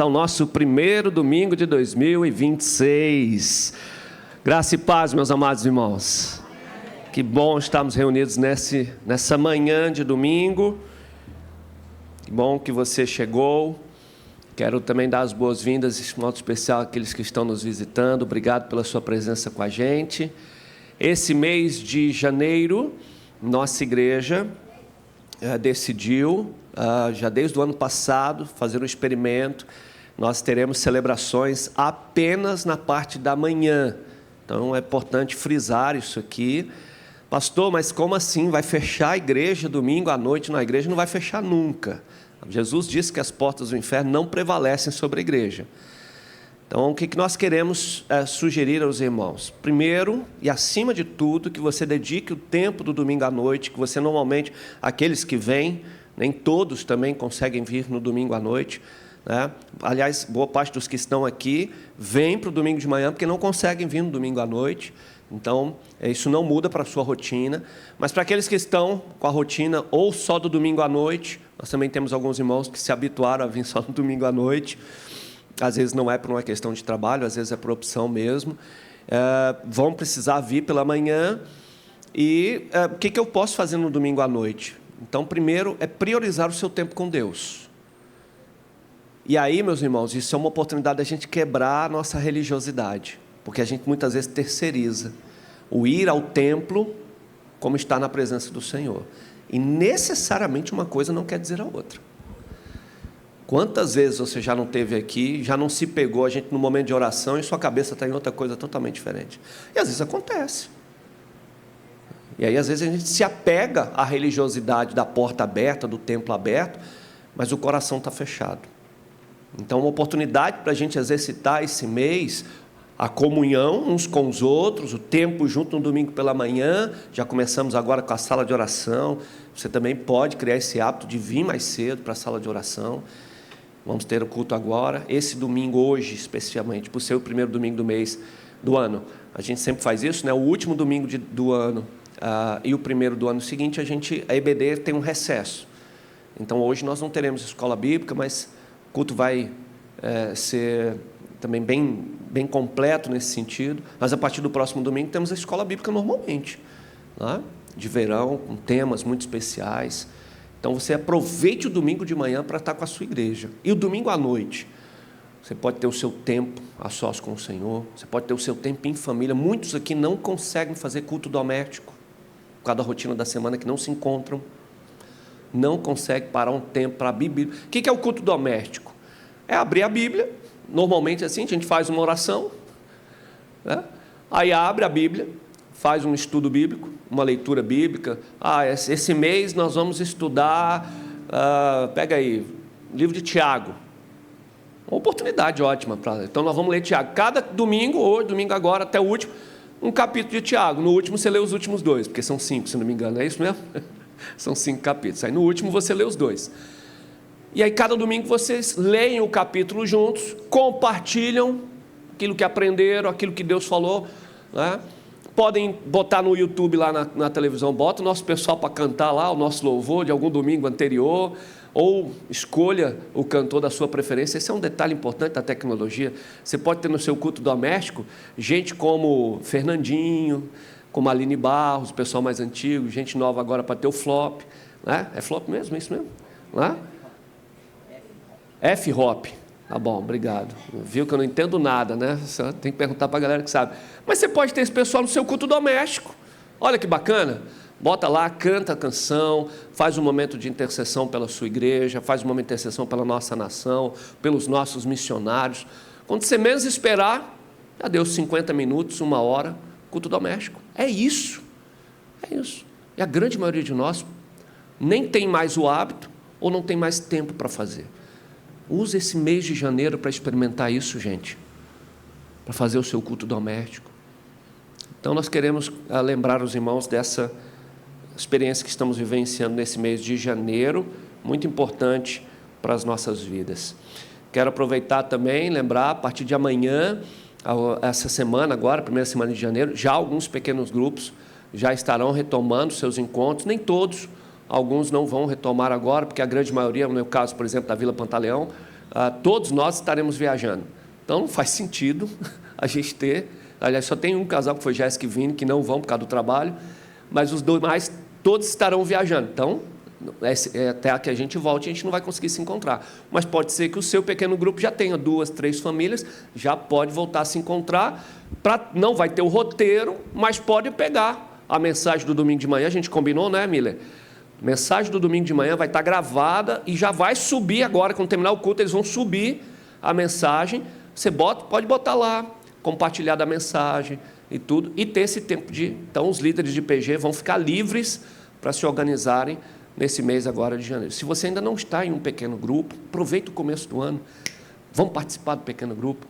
Está o nosso primeiro domingo de 2026. Graça e paz, meus amados irmãos. Que bom estarmos reunidos nessa manhã de domingo. Que bom que você chegou. Quero também dar as boas-vindas, de modo especial, àqueles que estão nos visitando. Obrigado pela sua presença com a gente. Esse mês de janeiro, nossa igreja decidiu, já desde o ano passado, fazer um experimento. Nós teremos celebrações apenas na parte da manhã. Então, é importante frisar isso aqui. Pastor, mas como assim? Vai fechar a igreja domingo à noite? A igreja não vai fechar nunca. Jesus disse que as portas do inferno não prevalecem sobre a igreja. Então, o que nós queremos sugerir aos irmãos? Primeiro, e acima de tudo, que você dedique o tempo do domingo à noite, que você normalmente, aqueles que vêm, nem todos também conseguem vir no domingo à noite, né? Aliás, boa parte dos que estão aqui vêm para o domingo de manhã porque não conseguem vir no domingo à noite. Então, isso não muda para a sua rotina. Mas para aqueles que estão com a rotina ou só do domingo à noite, nós também temos alguns irmãos que se habituaram a vir só no domingo à noite. Às vezes não é por uma questão de trabalho, às vezes é por opção mesmo. Vão precisar vir pela manhã. E o que eu posso fazer no domingo à noite? Então, primeiro, é priorizar o seu tempo com Deus. E aí, meus irmãos, isso é uma oportunidade da gente quebrar a nossa religiosidade, porque a gente muitas vezes terceiriza o ir ao templo como estar na presença do Senhor. E necessariamente uma coisa não quer dizer a outra. Quantas vezes você já não esteve aqui, já não se pegou a gente no momento de oração e sua cabeça está em outra coisa totalmente diferente? E às vezes acontece. E aí às vezes a gente se apega à religiosidade da porta aberta, do templo aberto, mas o coração está fechado. Então, uma oportunidade para a gente exercitar esse mês, a comunhão uns com os outros, o tempo junto no domingo pela manhã. Já começamos agora com a sala de oração. Você também pode criar esse hábito de vir mais cedo para a sala de oração. Vamos ter o culto agora, esse domingo hoje, especificamente, por ser o primeiro domingo do mês do ano. A gente sempre faz isso, né? O último domingo do ano e o primeiro do ano seguinte, a EBD tem um recesso. Então, hoje nós não teremos escola bíblica, mas o culto vai ser também bem completo nesse sentido. Mas a partir do próximo domingo temos a escola bíblica normalmente, né? De verão, com temas muito especiais. Então você aproveite o domingo de manhã para estar com a sua igreja. E o domingo à noite, você pode ter o seu tempo a sós com o Senhor, você pode ter o seu tempo em família. Muitos aqui não conseguem fazer culto doméstico, por causa da rotina da semana, que não se encontram. Não consegue parar um tempo para a Bíblia. O que é o culto doméstico? É abrir a Bíblia, normalmente assim, a gente faz uma oração, né? Aí abre a Bíblia, faz um estudo bíblico, uma leitura bíblica. Esse mês nós vamos estudar, pega aí, livro de Tiago. Uma oportunidade ótima. Então nós vamos ler Tiago. Cada domingo, hoje, domingo agora, até o último, um capítulo de Tiago. No último você lê os últimos 2, porque são 5, se não me engano, é isso mesmo? São 5 capítulos. Aí no último você lê os 2. E aí cada domingo vocês leem o capítulo juntos, compartilham aquilo que aprenderam, aquilo que Deus falou, né? Podem botar no YouTube lá na televisão, bota o nosso pessoal para cantar lá, o nosso louvor de algum domingo anterior, ou escolha o cantor da sua preferência. Esse é um detalhe importante da tecnologia. Você pode ter no seu culto doméstico gente como Fernandinho, como a Aline Barros, o pessoal mais antigo, gente nova agora para ter o flop, né? É flop mesmo, é isso mesmo? Né? F-Hop. Tá bom, obrigado. Viu que eu não entendo nada, né? Só tem que perguntar para a galera que sabe. Mas você pode ter esse pessoal no seu culto doméstico. Olha que bacana. Bota lá, canta a canção, faz um momento de intercessão pela sua igreja, faz um momento de intercessão pela nossa nação, pelos nossos missionários. Quando você menos esperar, já deu 50 minutos, 1 hora, culto doméstico. É isso. É isso. E a grande maioria de nós nem tem mais o hábito ou não tem mais tempo para fazer. Use esse mês de janeiro para experimentar isso, gente, para fazer o seu culto doméstico. Então nós queremos lembrar os irmãos dessa experiência que estamos vivenciando nesse mês de janeiro, muito importante para as nossas vidas. Quero aproveitar também, lembrar, a partir de amanhã, essa semana agora, primeira semana de janeiro, já alguns pequenos grupos já estarão retomando seus encontros, nem todos, alguns não vão retomar agora, porque a grande maioria, no meu caso, por exemplo, da Vila Pantaleão, todos nós estaremos viajando. Então, não faz sentido a gente ter... Aliás, só tem um casal, que foi Jéssica e Vini, que não vão por causa do trabalho, mas os demais, todos estarão viajando. Então, até que a gente volte, a gente não vai conseguir se encontrar. Mas pode ser que o seu pequeno grupo já tenha 2, 3 famílias, já pode voltar a se encontrar, não vai ter o roteiro, mas pode pegar a mensagem do domingo de manhã, a gente combinou, né, Miller? Mensagem do domingo de manhã vai estar gravada e já vai subir agora, quando terminar o culto, eles vão subir a mensagem, você pode botar lá, compartilhar da mensagem e tudo, e ter esse tempo de... Então, os líderes de PG vão ficar livres para se organizarem nesse mês agora de janeiro. Se você ainda não está em um pequeno grupo, aproveita o começo do ano, vamos participar do pequeno grupo.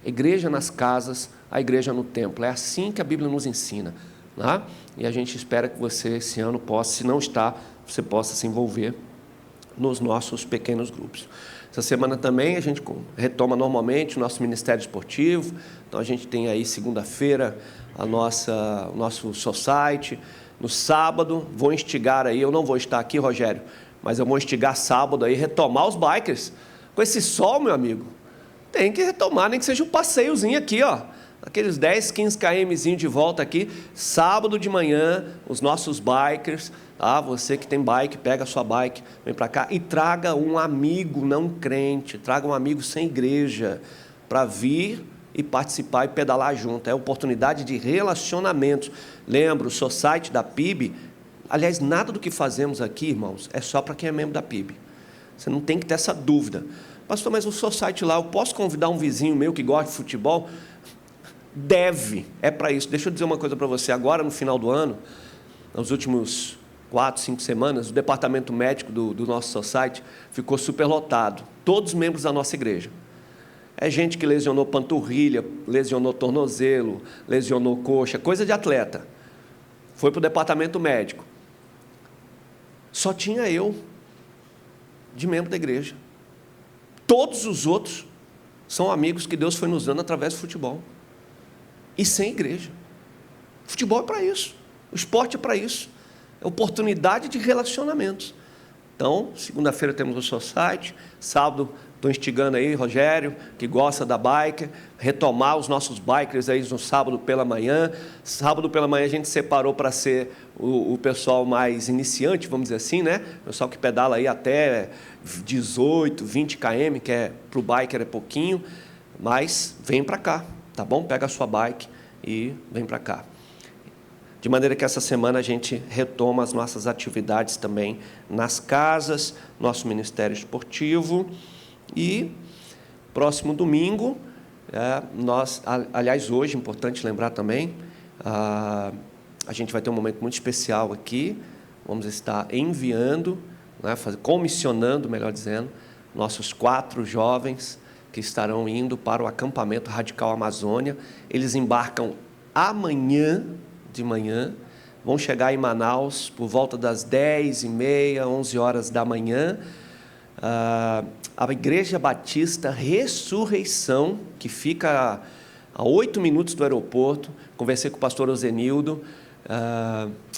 Igreja nas casas, a igreja no templo. É assim que a Bíblia nos ensina. Né? E a gente espera que você, esse ano, possa, se não está, você possa se envolver nos nossos pequenos grupos. Essa semana também a gente retoma normalmente o nosso Ministério Esportivo. Então, a gente tem aí, segunda-feira, o nosso society. No sábado, vou instigar aí, eu não vou estar aqui, Rogério, mas eu vou instigar sábado aí, retomar os bikers. Com esse sol, meu amigo, tem que retomar, nem que seja um passeiozinho aqui, ó. Aqueles 10, 15 kmzinho de volta aqui, sábado de manhã, os nossos bikers, tá? Você que tem bike, pega a sua bike, vem para cá e traga um amigo não crente, traga um amigo sem igreja, para vir e participar e pedalar junto. É oportunidade de relacionamentos. Lembra, o society da PIB, aliás, nada do que fazemos aqui, irmãos, é só para quem é membro da PIB. Você não tem que ter essa dúvida. Pastor, mas o society lá, eu posso convidar um vizinho meu que gosta de futebol? Deve, é para isso. Deixa eu dizer uma coisa para você. Agora, no final do ano, nos últimos 4, 5 semanas, o departamento médico do nosso society ficou superlotado. Todos os membros da nossa igreja. É gente que lesionou panturrilha, lesionou tornozelo, lesionou coxa, coisa de atleta. Foi para o departamento médico. Só tinha eu de membro da igreja. Todos os outros são amigos que Deus foi nos dando através do futebol. E sem igreja. Futebol é para isso. O esporte é para isso. É oportunidade de relacionamentos. Então, segunda-feira temos o society, sábado estou instigando aí, Rogério, que gosta da bike, retomar os nossos bikers aí no sábado pela manhã. Sábado pela manhã a gente separou para ser o pessoal mais iniciante, vamos dizer assim, né? O pessoal que pedala aí até 18, 20 km, que para o biker é pouquinho, mas vem para cá, tá bom? Pega a sua bike e vem para cá. De maneira que essa semana a gente retoma as nossas atividades também nas casas, nosso Ministério Esportivo. E próximo domingo, aliás, hoje, importante lembrar também, a gente vai ter um momento muito especial aqui. Vamos estar enviando, né, comissionando, melhor dizendo, nossos 4 jovens que estarão indo para o acampamento Radical Amazônia. Eles embarcam amanhã de manhã, vão chegar em Manaus por volta das 10h30, 11 horas da manhã. A Igreja Batista Ressurreição, que fica a 8 minutos do aeroporto, conversei com o pastor Ozenildo,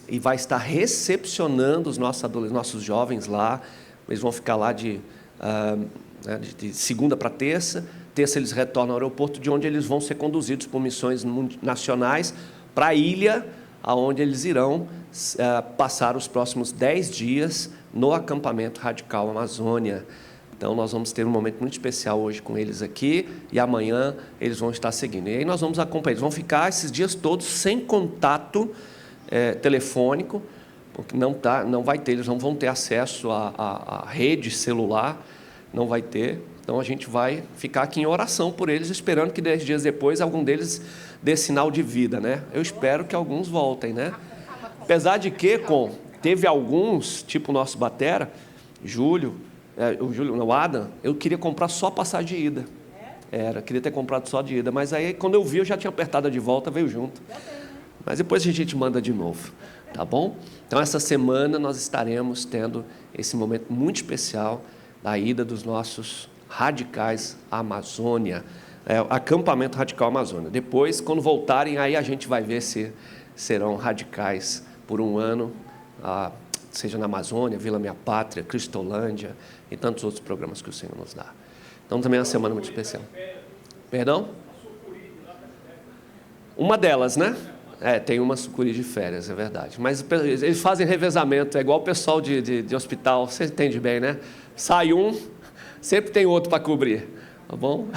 e vai estar recepcionando os nossos jovens lá. Eles vão ficar lá de segunda para terça. Terça eles retornam ao aeroporto, de onde eles vão ser conduzidos por missões nacionais para a ilha, aonde eles irão passar os próximos 10 dias no acampamento Radical Amazônia. Então, nós vamos ter um momento muito especial hoje com eles aqui, e amanhã eles vão estar seguindo. E aí nós vamos acompanhar, eles vão ficar esses dias todos sem contato telefônico, porque não vai ter, eles não vão ter acesso à rede celular, não vai ter. Então, a gente vai ficar aqui em oração por eles, esperando que 10 dias depois algum deles dê sinal de vida, né? Eu espero que alguns voltem, né? Apesar de que, teve alguns, tipo o nosso batera, o Adam, eu queria comprar só passagem de ida. Queria ter comprado só de ida, mas aí quando eu vi, eu já tinha apertado a de volta, veio junto. Mas depois a gente manda de novo, tá bom? Então, essa semana nós estaremos tendo esse momento muito especial da ida dos nossos radicais à Amazônia, acampamento Radical Amazônia. Depois, quando voltarem, aí a gente vai ver se serão radicais por um ano, seja na Amazônia, Vila Minha Pátria, Cristolândia e tantos outros programas que o Senhor nos dá. Então também é uma semana muito especial. Perdão? Uma delas, né? Tem uma sucuri de férias, é verdade. Mas eles fazem revezamento, é igual o pessoal de hospital, você entende bem, né? Sai um, sempre tem outro para cobrir, tá bom?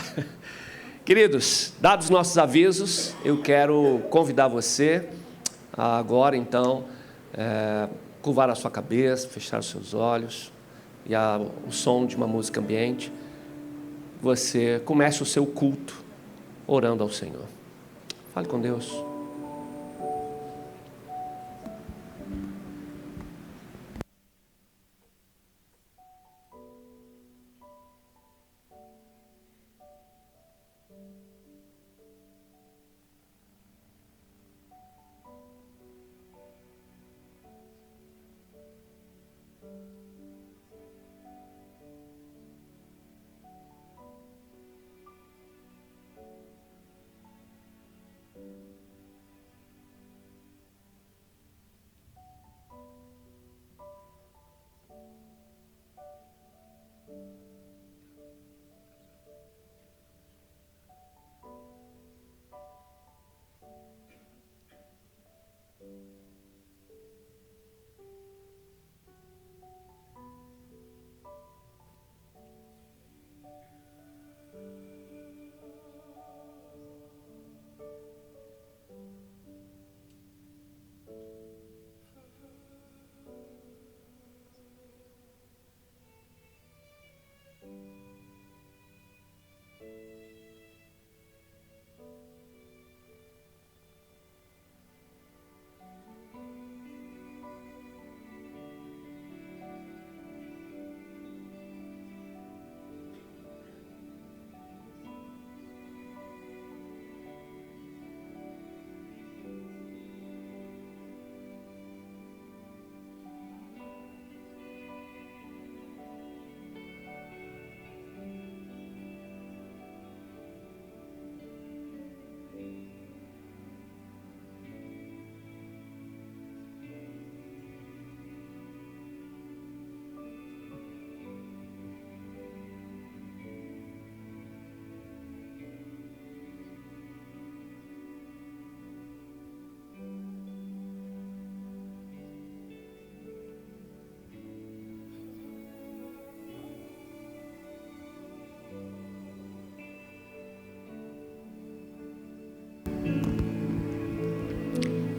Queridos, dados os nossos avisos, eu quero convidar você a agora, então, curvar a sua cabeça, fechar os seus olhos e o som de uma música ambiente, você comece o seu culto orando ao Senhor. Fale com Deus.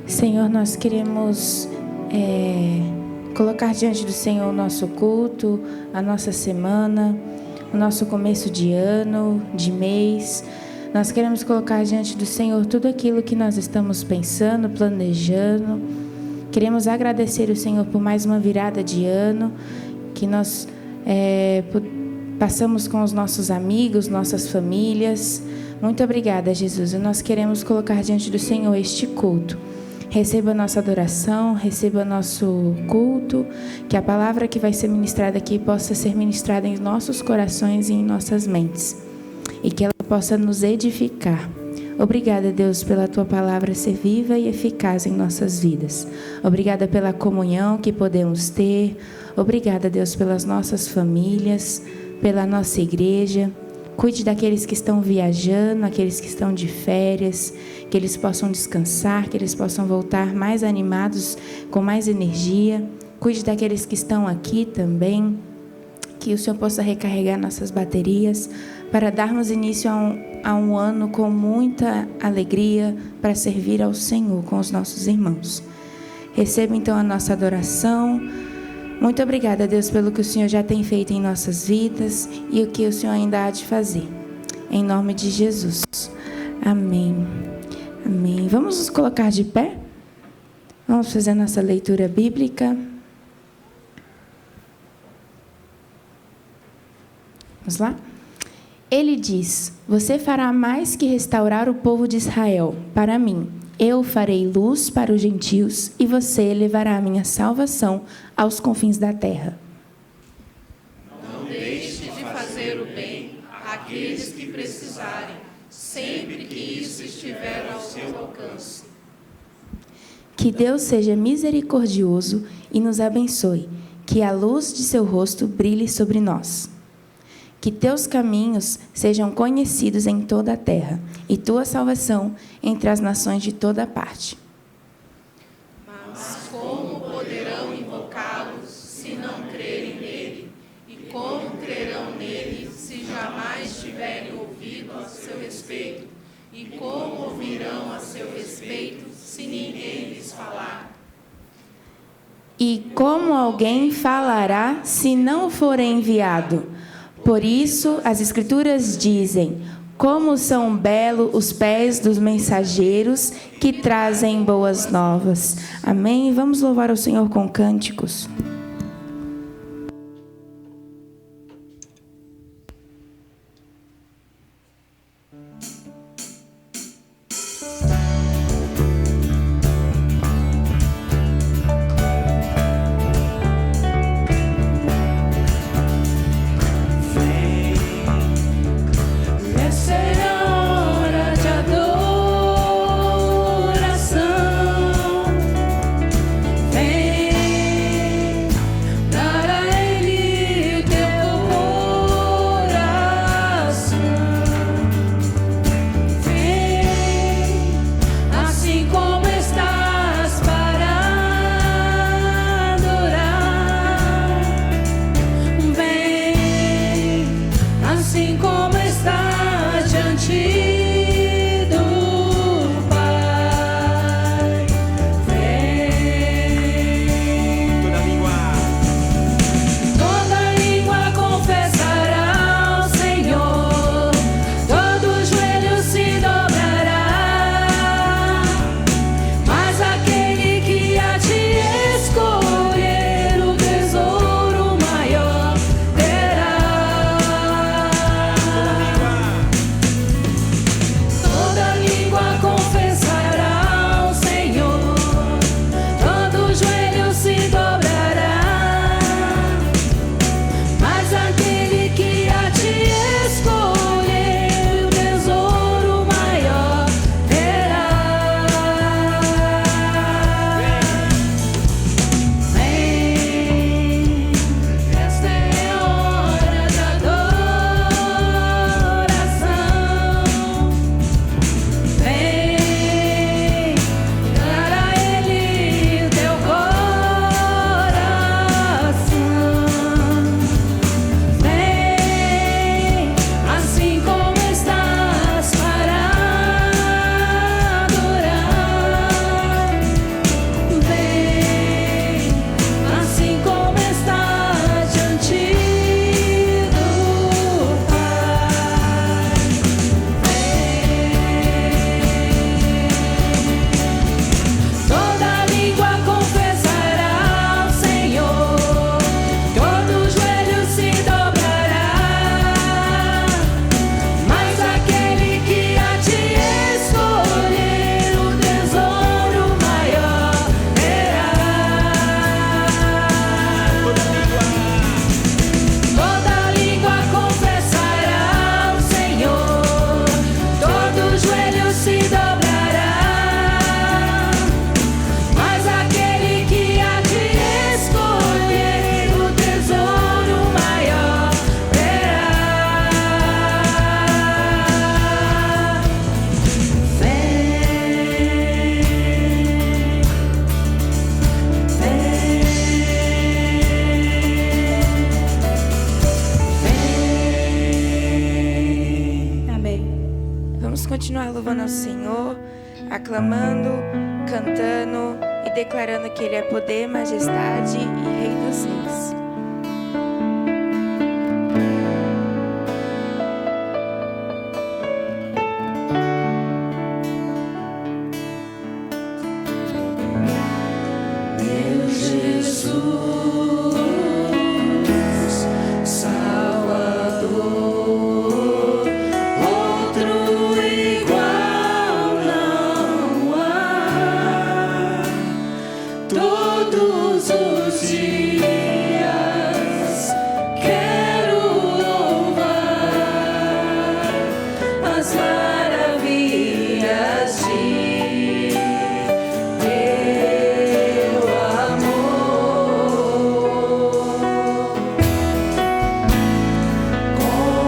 Senhor, nós queremos colocar diante do Senhor o nosso culto, a nossa semana, o nosso começo de ano, de mês. Nós queremos colocar diante do Senhor tudo aquilo que nós estamos pensando, planejando. Queremos agradecer o Senhor por mais uma virada de ano, que nós passamos com os nossos amigos, nossas famílias. Muito obrigada, Jesus. E nós queremos colocar diante do Senhor este culto. Receba a nossa adoração, receba nosso culto, que a palavra que vai ser ministrada aqui possa ser ministrada em nossos corações e em nossas mentes, e que ela possa nos edificar. Obrigada, Deus, pela Tua palavra ser viva e eficaz em nossas vidas. Obrigada pela comunhão que podemos ter. Obrigada, Deus, pelas nossas famílias, pela nossa igreja. Cuide daqueles que estão viajando, aqueles que estão de férias, que eles possam descansar, que eles possam voltar mais animados, com mais energia. Cuide daqueles que estão aqui também, que o Senhor possa recarregar nossas baterias, para darmos início a um ano com muita alegria, para servir ao Senhor com os nossos irmãos. Receba então a nossa adoração. Muito obrigada, Deus, pelo que o Senhor já tem feito em nossas vidas e o que o Senhor ainda há de fazer. Em nome de Jesus. Amém. Amém. Vamos nos colocar de pé? Vamos fazer nossa leitura bíblica. Vamos lá? Ele diz: você fará mais que restaurar o povo de Israel para mim. Eu farei luz para os gentios e você levará a minha salvação aos confins da terra. Não deixe de fazer o bem àqueles que precisarem, sempre que isso estiver ao seu alcance. Que Deus seja misericordioso e nos abençoe, que a luz de seu rosto brilhe sobre nós. que teus caminhos sejam conhecidos em toda a terra, e tua salvação entre as nações de toda parte. Mas como poderão invocá-los se não crerem nele? E como crerão nele se jamais tiverem ouvido a seu respeito? E como ouvirão a seu respeito se ninguém lhes falar? E como alguém falará se não for enviado? Por isso, as Escrituras dizem: como são belos os pés dos mensageiros que trazem boas novas. Amém? Vamos louvar ao Senhor com cânticos. continuar louvando ao Senhor, aclamando, cantando e declarando que Ele é poder, majestade e Rei dos Reis. Com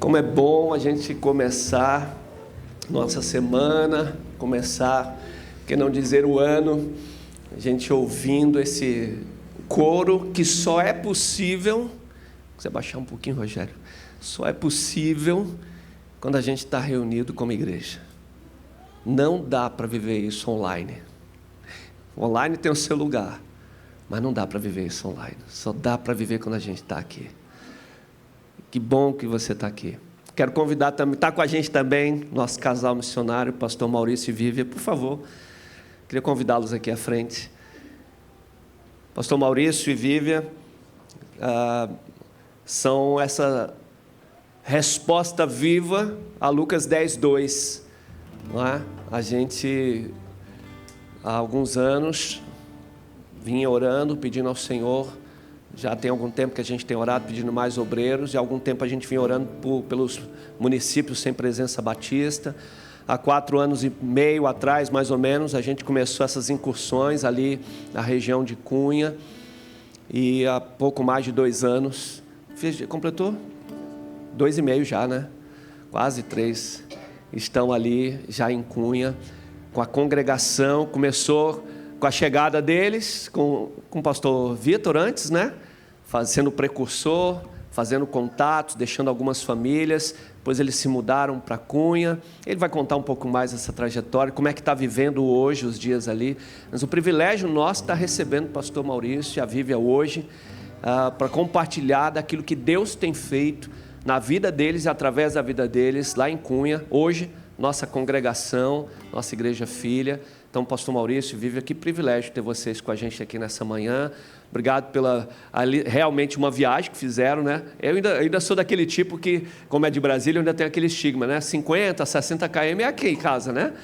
Como é bom a gente começar nossa semana, começar, por que não dizer o ano, a gente ouvindo esse coro que só é possível, você baixar um pouquinho, Rogério, só é possível quando a gente está reunido como igreja. Não dá para viver isso online. Online tem o seu lugar, mas não dá para viver isso online. Só dá para viver quando a gente está aqui. Que bom que você está aqui. Quero convidar também, está com a gente também, nosso casal missionário, pastor Maurício e Vívia, por favor. Queria convidá-los aqui à frente. Pastor Maurício e Vívia são essa resposta viva a Lucas 10:2. Não é? A gente, há alguns anos, vinha orando, pedindo ao Senhor. Já tem algum tempo que a gente tem orado, pedindo mais obreiros. E há algum tempo a gente vinha orando pelos municípios sem presença batista. Há 4 anos e meio atrás, mais ou menos, a gente começou essas incursões ali na região de Cunha. E há pouco mais de 2 anos... Completou? 2,5 já, né? Quase 3. Estão ali, já em Cunha, com a congregação. Começou com a chegada deles, com o pastor Vitor antes, né? Sendo precursor, fazendo contatos, deixando algumas famílias. Depois eles se mudaram para Cunha. Ele vai contar um pouco mais essa trajetória, como é que está vivendo hoje os dias ali. Mas o privilégio nosso está recebendo o pastor Maurício e a Vívia hoje, para compartilhar daquilo que Deus tem feito na vida deles e através da vida deles lá em Cunha. Hoje, nossa congregação, nossa igreja filha. Então, pastor Maurício, Vívia, que privilégio ter vocês com a gente aqui nessa manhã. Obrigado pela realmente uma viagem que fizeram, né? Eu ainda sou daquele tipo que, como é de Brasília, eu ainda tenho aquele estigma, né? 50, 60 km é aqui em casa, né?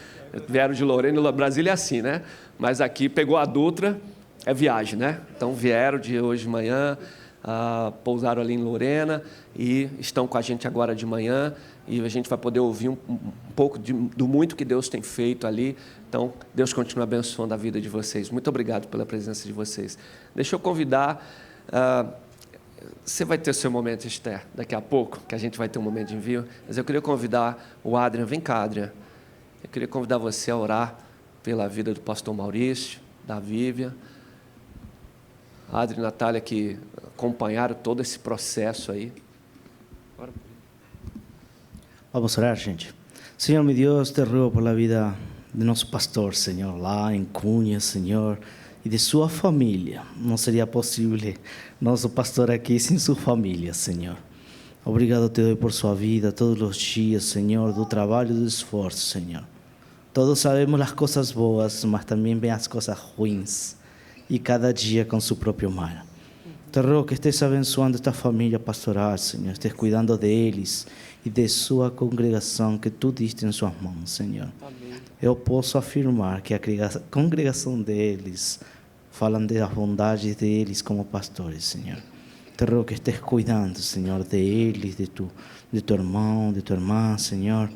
Vieram de Lorena, Brasília é assim, né? Mas aqui pegou a Dutra, é viagem, né? Então vieram de hoje de manhã, pousaram ali em Lorena e estão com a gente agora de manhã. E a gente vai poder ouvir um pouco do muito que Deus tem feito ali. Então, Deus continua abençoando a vida de vocês. Muito obrigado pela presença de vocês. Deixa eu convidar... você vai ter seu momento, Esther, daqui a pouco, que a gente vai ter um momento de envio. Mas eu queria convidar o Adrian. Vem cá, Adrian. Eu queria convidar você a orar pela vida do pastor Maurício, da Vívia. Adrian e Natália, que acompanharam todo esse processo aí. Vamos a orar, gente. Señor, mi Dios, te ruego por la vida de nuestro pastor, Señor, lá en Cunha, Señor, y de su familia. No sería posible nuestro pastor aquí sin su familia, Señor. Obrigado te doy por su vida todos los días, Señor, do trabajo y do esfuerzo, Señor. Todos sabemos las cosas boas, mas también ven las cosas ruins, y cada día con su propio mal. Te ruego que estés abençoando esta família pastoral, Senhor. Estés cuidando deles e de sua congregação que tu diste em suas mãos, Senhor. Amém. Eu posso afirmar que a congregação deles falam das bondades deles como pastores, Senhor. Te ruego que estés cuidando, Senhor, deles, de tu irmão, de tu irmã, Senhor.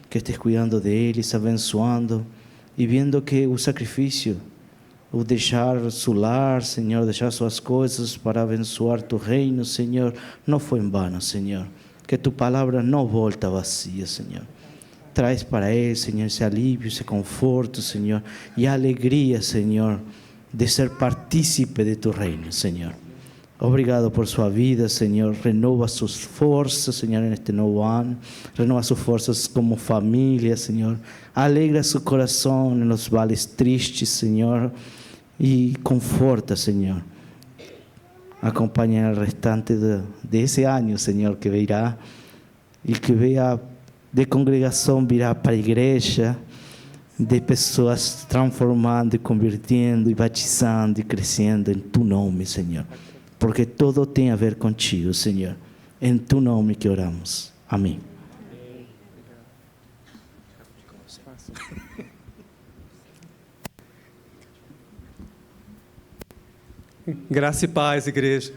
Que estés cuidando deles, abençoando e vendo que o sacrifício, o deixar seu lar, Senhor, deixar suas coisas para abençoar tu reino, Senhor, não foi em vano, Senhor. Que tu palavra não volta vazia, Senhor. Traz para eles, Senhor, esse alívio, esse conforto, Senhor, e a alegria, Senhor, de ser partícipe de tu reino, Senhor. Obrigado por sua vida, Senhor. Renova suas forças, Senhor, neste novo ano. Renova suas forças como família, Senhor. Alegra seu coração nos vales tristes, Senhor. E conforta, Senhor. Acompanha o restante desse ano, Senhor, que virá. E que venha de congregação, virá para a igreja. De pessoas transformando, e convertendo, e batizando, e crescendo em tu nome, Senhor. Porque tudo tem a ver contigo, Senhor. Em tu nome que oramos. Amém. Graça e paz, igreja.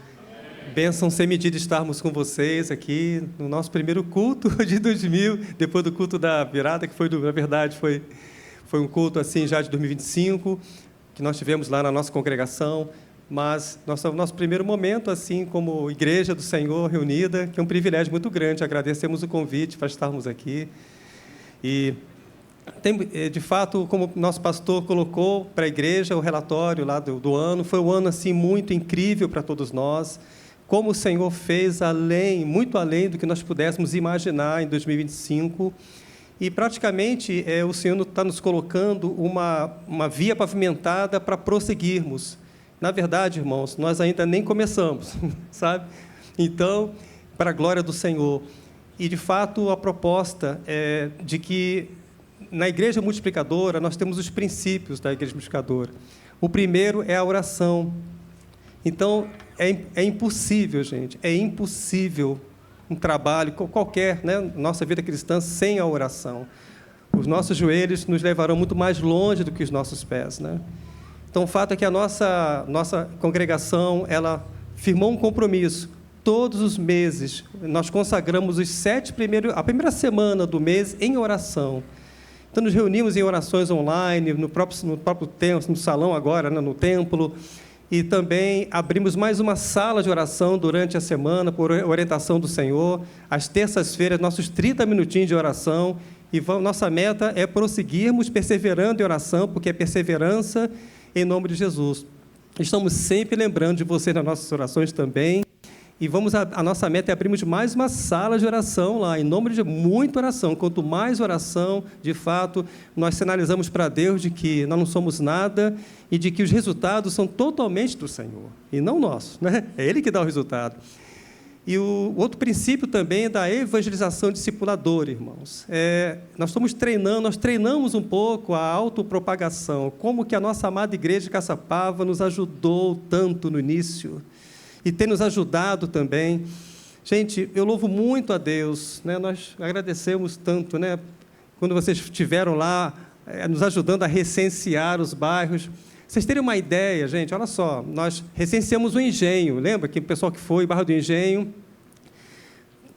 Bênção sem medida estarmos com vocês aqui no nosso primeiro culto de 2000, depois do culto da virada, que foi, na verdade, foi um culto assim já de 2025, que nós tivemos lá na nossa congregação, mas nosso primeiro momento, assim como Igreja do Senhor reunida, que é um privilégio muito grande, agradecemos o convite para estarmos aqui. E, de fato, como nosso pastor colocou para a igreja, o relatório lá do ano, foi um ano assim, muito incrível para todos nós, como o Senhor fez muito além do que nós pudéssemos imaginar em 2025, e praticamente o Senhor está nos colocando uma via pavimentada para prosseguirmos. Na verdade, irmãos, nós ainda nem começamos, sabe? Então, para a glória do Senhor. E, de fato, a proposta é de que, na Igreja Multiplicadora, nós temos os princípios da Igreja Multiplicadora. O primeiro é a oração. Então, é impossível, gente, é impossível um trabalho qualquer, né, nossa vida cristã, sem a oração. Os nossos joelhos nos levarão muito mais longe do que os nossos pés, né? Então, o fato é que a nossa congregação, ela firmou um compromisso. Todos os meses, nós consagramos a primeira semana do mês em oração. Então, nos reunimos em orações online, no próprio templo, no salão agora, né, no templo, e também abrimos mais uma sala de oração durante a semana, por orientação do Senhor. Às terças-feiras, nossos 30 minutinhos de oração, e nossa meta é prosseguirmos perseverando em oração, porque é perseverança em nome de Jesus. Estamos sempre lembrando de você nas nossas orações também. E a nossa meta é abrirmos mais uma sala de oração lá, em nome de muita oração. Quanto mais oração, de fato, nós sinalizamos para Deus de que nós não somos nada e de que os resultados são totalmente do Senhor, e não nossos, né? É Ele que dá o resultado. E o outro princípio também é da evangelização discipuladora, irmãos. Nós treinamos um pouco a autopropagação, como que a nossa amada igreja de Caçapava nos ajudou tanto no início, e tem nos ajudado também. Gente, eu louvo muito a Deus, né? Nós agradecemos tanto, né? Quando vocês estiveram lá, nos ajudando a recensear os bairros. Vocês terem uma ideia, gente, olha só, nós recenseamos o Engenho, lembra que o pessoal que foi, bairro do Engenho?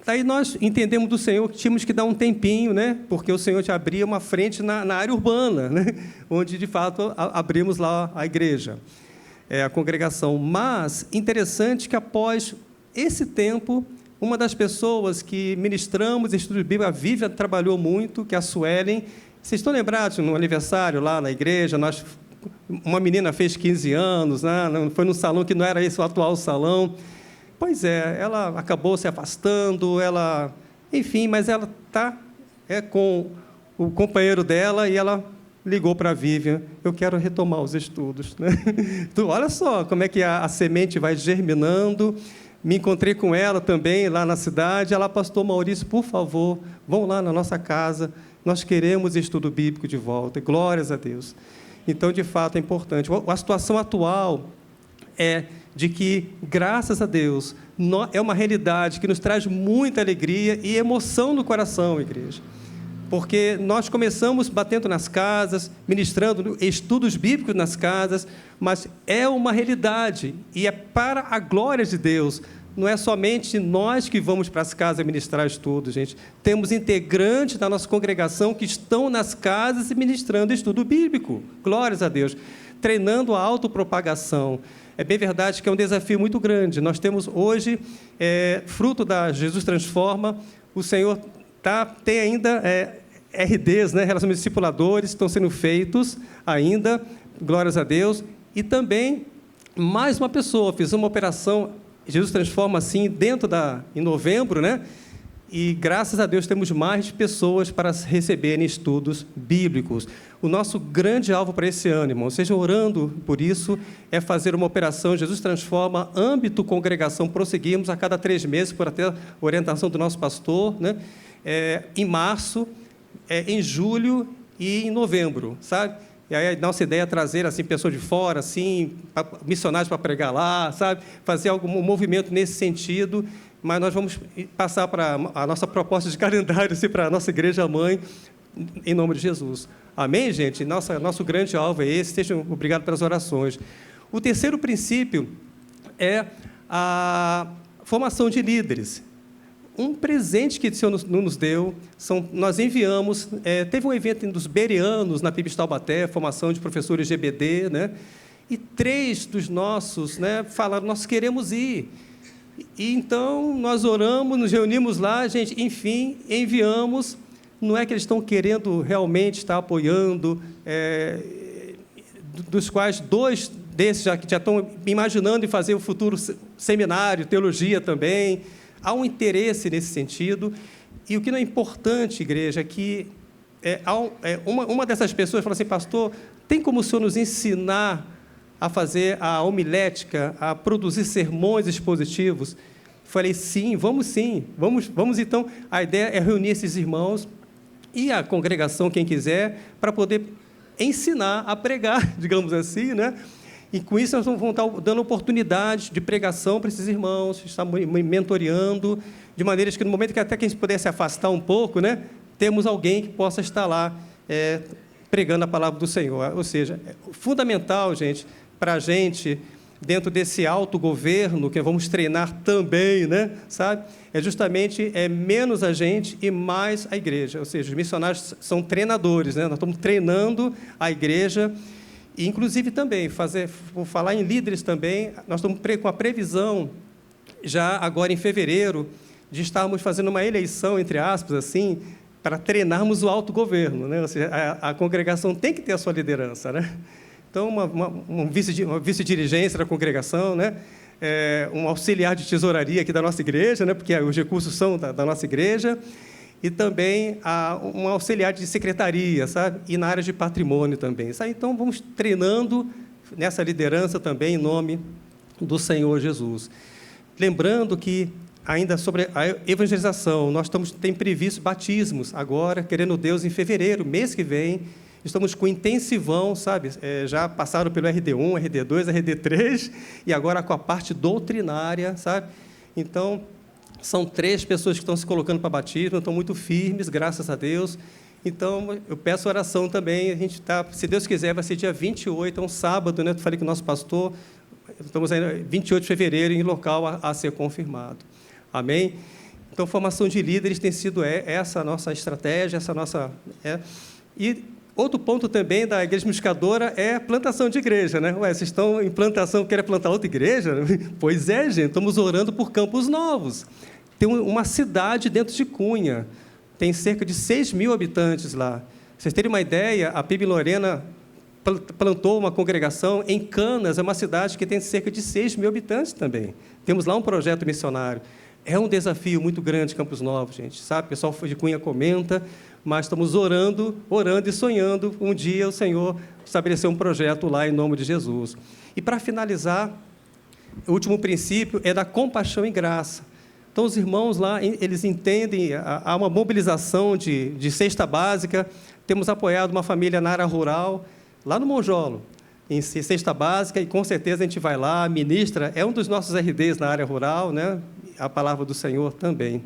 Daí nós entendemos do Senhor que tínhamos que dar um tempinho, né? Porque o Senhor te abria uma frente na área urbana, né? Onde, de fato, abrimos lá a igreja, a congregação. Mas, interessante que após esse tempo, uma das pessoas que ministramos em estudo bíblico, a Vivian trabalhou muito, que é a Suelen. Vocês estão lembrados, no aniversário lá na igreja, uma menina fez 15 anos, né? Foi num salão que não era esse o atual salão. Pois é, ela acabou se afastando, enfim, mas ela está com o companheiro dela e ela ligou para a Vivian: eu quero retomar os estudos, né? Então, olha só como é que a semente vai germinando. Me encontrei com ela também lá na cidade. Ela: pastor Maurício, por favor, vão lá na nossa casa, nós queremos estudo bíblico de volta. Glórias a Deus. Então, de fato, é importante. A situação atual é de que, graças a Deus, é uma realidade que nos traz muita alegria e emoção no coração, igreja. Porque nós começamos batendo nas casas, ministrando estudos bíblicos nas casas, mas é uma realidade e é para a glória de Deus. Não é somente nós que vamos para as casas ministrar estudo, gente. Temos integrantes da nossa congregação que estão nas casas ministrando estudo bíblico. Glórias a Deus. Treinando a autopropagação. É bem verdade que é um desafio muito grande. Nós temos hoje, fruto da Jesus Transforma, o Senhor tem ainda RDs, né, relacionamentos discipuladores, estão sendo feitos ainda, glórias a Deus. E também, mais uma pessoa, fiz uma operação Jesus Transforma, assim, em novembro, né? E, graças a Deus, temos mais pessoas para receberem estudos bíblicos. O nosso grande alvo para esse ano, irmãos, sejam orando por isso, é fazer uma operação Jesus Transforma, âmbito congregação, prosseguirmos a cada 3 meses, por até orientação do nosso pastor, né? Em março, em julho e em novembro, sabe? E aí a nossa ideia é trazer assim, pessoas de fora, assim, missionários para pregar lá, sabe? Fazer algum movimento nesse sentido, mas nós vamos passar para a nossa proposta de calendário assim, para a nossa igreja-mãe, em nome de Jesus. Amém, gente? Nosso grande alvo é esse. Sejam obrigados pelas orações. O terceiro princípio é a formação de líderes. Um presente que o Senhor nos deu, nós enviamos, teve um evento dos Bereanos, na PIB Taubaté, formação de professores GBD, né? E 3 dos nossos, né, falaram, nós queremos ir. E então, nós oramos, nos reunimos lá, gente, enfim, enviamos. Não é que eles estão querendo realmente estar apoiando, dos quais 2 desses já estão imaginando em fazer o futuro seminário, teologia também. Há um interesse nesse sentido. E o que não é importante, igreja, é que uma dessas pessoas falou assim, pastor, tem como o senhor nos ensinar a fazer a homilética, a produzir sermões expositivos? Falei, sim, vamos então. A ideia é reunir esses irmãos e a congregação, quem quiser, para poder ensinar a pregar, digamos assim, né? E com isso nós vamos estar dando oportunidade de pregação para esses irmãos, estar mentoreando, de maneiras que no momento que até que a gente pudesse afastar um pouco, né, temos alguém que possa estar lá pregando a palavra do Senhor. Ou seja, é fundamental, gente, para a gente, dentro desse autogoverno, que vamos treinar também, né, sabe? É justamente menos a gente e mais a igreja. Ou seja, os missionários são treinadores, né? Nós estamos treinando a igreja. E, inclusive, também, vou falar em líderes também, nós estamos com a previsão, já agora em fevereiro, de estarmos fazendo uma eleição, entre aspas, assim, para treinarmos o autogoverno, né? Ou seja, a congregação tem que ter a sua liderança, né? Então, uma vice-dirigência da congregação, né? Um auxiliar de tesouraria aqui da nossa igreja, né? Porque os recursos são da nossa igreja, e também um auxiliar de secretaria, sabe? E na área de patrimônio também, sabe? Então, vamos treinando nessa liderança também, em nome do Senhor Jesus. Lembrando que, ainda sobre a evangelização, nós tem previsto batismos agora, querendo Deus, em fevereiro, mês que vem. Estamos com intensivão, sabe? Já passaram pelo RD1, RD2, RD3, e agora com a parte doutrinária, sabe? Então, são 3 pessoas que estão se colocando para batismo, estão muito firmes, graças a Deus. Então, eu peço oração também. A gente se Deus quiser, vai ser dia 28, é um sábado, né? Eu falei com o nosso pastor, estamos aí 28 de fevereiro, em local a ser confirmado. Amém? Então, formação de líderes tem sido essa a nossa estratégia, essa nossa... E outro ponto também da Igreja Multiplicadora é plantação de igreja, né? Vocês estão em plantação, querem plantar outra igreja? Pois é, gente, estamos orando por Campos Novos. Tem uma cidade dentro de Cunha, tem cerca de 6.000 habitantes lá. Vocês terem uma ideia, a PIB Lorena plantou uma congregação em Canas, é uma cidade que tem cerca de 6.000 habitantes também. Temos lá um projeto missionário. É um desafio muito grande, Campos Novos, gente, sabe? O pessoal de Cunha comenta, mas estamos orando e sonhando um dia o Senhor estabelecer um projeto lá em nome de Jesus. E, para finalizar, o último princípio é da compaixão e graça. Então, os irmãos lá, eles entendem, há uma mobilização de cesta básica. Temos apoiado uma família na área rural, lá no Monjolo, em cesta básica, e com certeza a gente vai lá, ministra, é um dos nossos RDs na área rural, né? A palavra do Senhor também.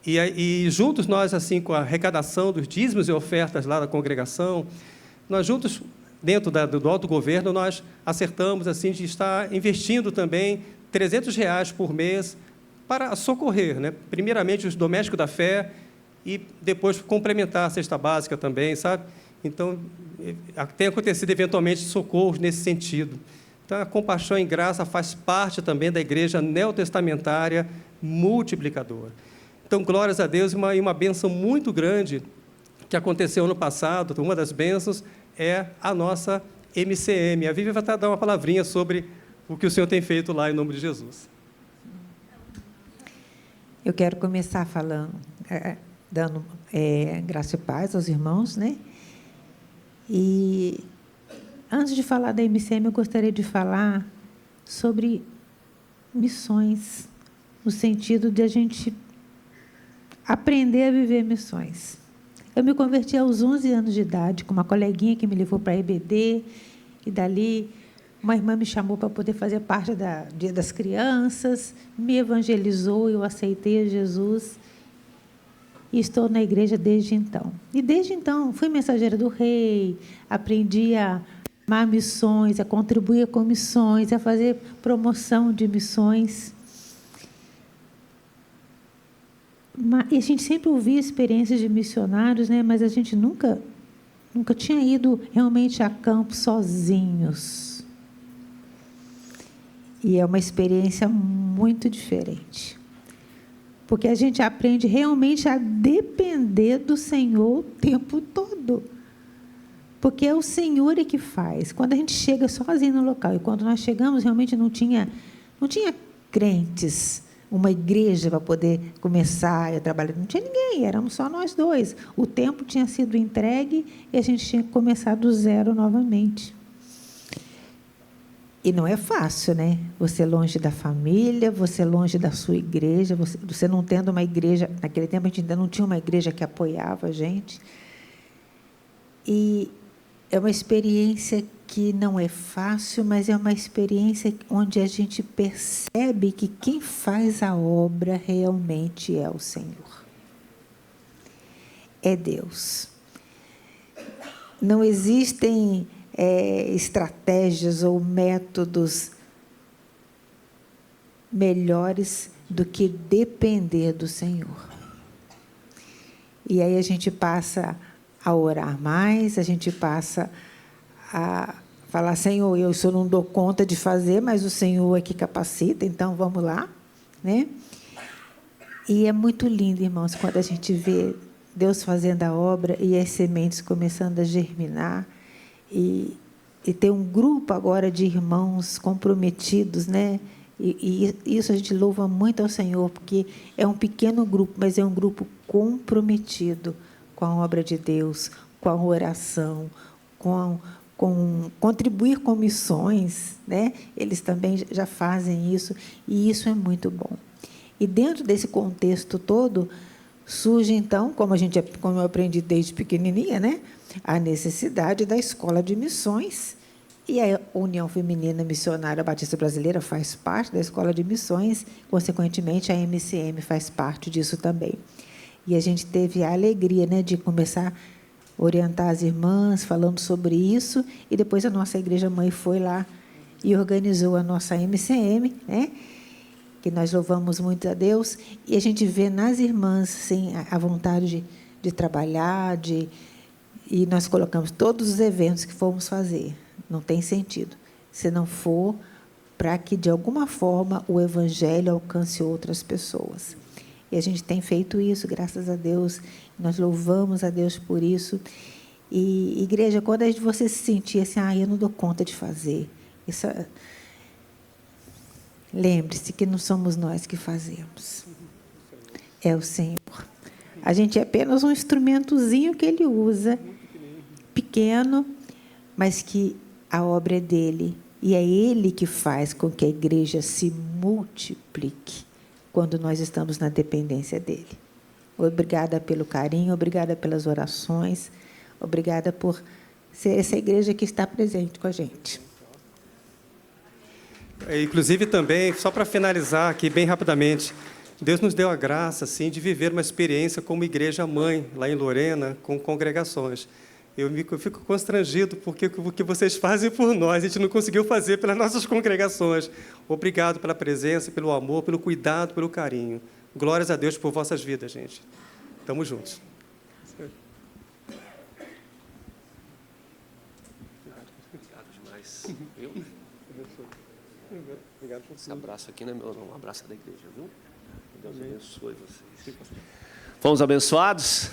E juntos nós, assim, com a arrecadação dos dízimos e ofertas lá da congregação, nós juntos, dentro do autogoverno, nós acertamos, assim, de estar investindo também R$300 por mês para socorrer, né? Primeiramente, os domésticos da fé e depois complementar a cesta básica também, sabe? Então, tem acontecido, eventualmente, socorros nesse sentido. Então, a compaixão e graça faz parte também da igreja neotestamentária multiplicadora. Então, glórias a Deus, e uma bênção muito grande que aconteceu ano passado. Uma das bênçãos é a nossa MCM. A Vivi vai dar uma palavrinha sobre o que o Senhor tem feito lá, em nome de Jesus. Eu quero começar falando, dando graça e paz aos irmãos, né? E, antes de falar da MCM, eu gostaria de falar sobre missões, no sentido de a gente aprender a viver missões. Eu me converti aos 11 anos de idade, com uma coleguinha que me levou para a EBD, e dali uma irmã me chamou para poder fazer parte do Dia das Crianças, me evangelizou, eu aceitei a Jesus, e estou na igreja desde então. E desde então fui mensageira do Rei, aprendi a amar missões, a contribuir com missões, a fazer promoção de missões. E a gente sempre ouvia experiências de missionários, né? Mas a gente nunca tinha ido realmente a campo sozinhos. E é uma experiência muito diferente. Porque a gente aprende realmente a depender do Senhor o tempo todo. Porque é o Senhor que faz. Quando a gente chega sozinho no local, e quando nós chegamos, realmente não tinha crentes, uma igreja para poder começar a trabalhar. Não tinha ninguém, éramos só nós dois. O tempo tinha sido entregue e a gente tinha que começar do zero novamente. E não é fácil, né? Você longe da família, você longe da sua igreja, você não tendo uma igreja. Naquele tempo a gente ainda não tinha uma igreja que apoiava a gente. E é uma experiência que não é fácil, mas é uma experiência onde a gente percebe que quem faz a obra realmente é o Senhor. É Deus. Não existem estratégias ou métodos melhores do que depender do Senhor. E aí a gente passa a orar mais, a gente passa a falar, Senhor, eu só não dou conta de fazer, mas o Senhor é que capacita, então vamos lá, né? E é muito lindo, irmãos, quando a gente vê Deus fazendo a obra e as sementes começando a germinar, e ter um grupo agora de irmãos comprometidos, né? E isso a gente louva muito ao Senhor, porque é um pequeno grupo, mas é um grupo comprometido com a obra de Deus, com a oração, com contribuir com missões, né? Eles também já fazem isso, e isso é muito bom. E dentro desse contexto todo, surge, então, como eu aprendi desde pequenininha, né? A necessidade da escola de missões, e a União Feminina Missionária Batista Brasileira faz parte da escola de missões, consequentemente, a MCM faz parte disso também. E a gente teve a alegria, né, de começar a orientar as irmãs, falando sobre isso, e depois a nossa igreja-mãe foi lá e organizou a nossa MCM, né, que nós louvamos muito a Deus, e a gente vê nas irmãs assim, a vontade de trabalhar, e nós colocamos todos os eventos que fomos fazer. Não tem sentido, se não for para que, de alguma forma, o Evangelho alcance outras pessoas. E a gente tem feito isso, graças a Deus, nós louvamos a Deus por isso. E, igreja, quando você se sentir assim, eu não dou conta de fazer, lembre-se que não somos nós que fazemos, é o Senhor. A gente é apenas um instrumentozinho que Ele usa, pequeno, mas que a obra é dEle, e é Ele que faz com que a igreja se multiplique quando nós estamos na dependência dEle. Obrigada pelo carinho, obrigada pelas orações, obrigada por ser essa igreja que está presente com a gente. Inclusive, também, só para finalizar aqui bem rapidamente, Deus nos deu a graça assim, de viver uma experiência como igreja-mãe, lá em Lorena, com congregações. Eu fico constrangido porque o que vocês fazem por nós, a gente não conseguiu fazer pelas nossas congregações. Obrigado pela presença, pelo amor, pelo cuidado, pelo carinho. Glórias a Deus por vossas vidas, gente. Estamos juntos. Obrigado demais. Viu? Obrigado por esse abraço aqui, né, meu irmão? Um abraço da igreja, viu? Deus abençoe vocês. Fomos abençoados?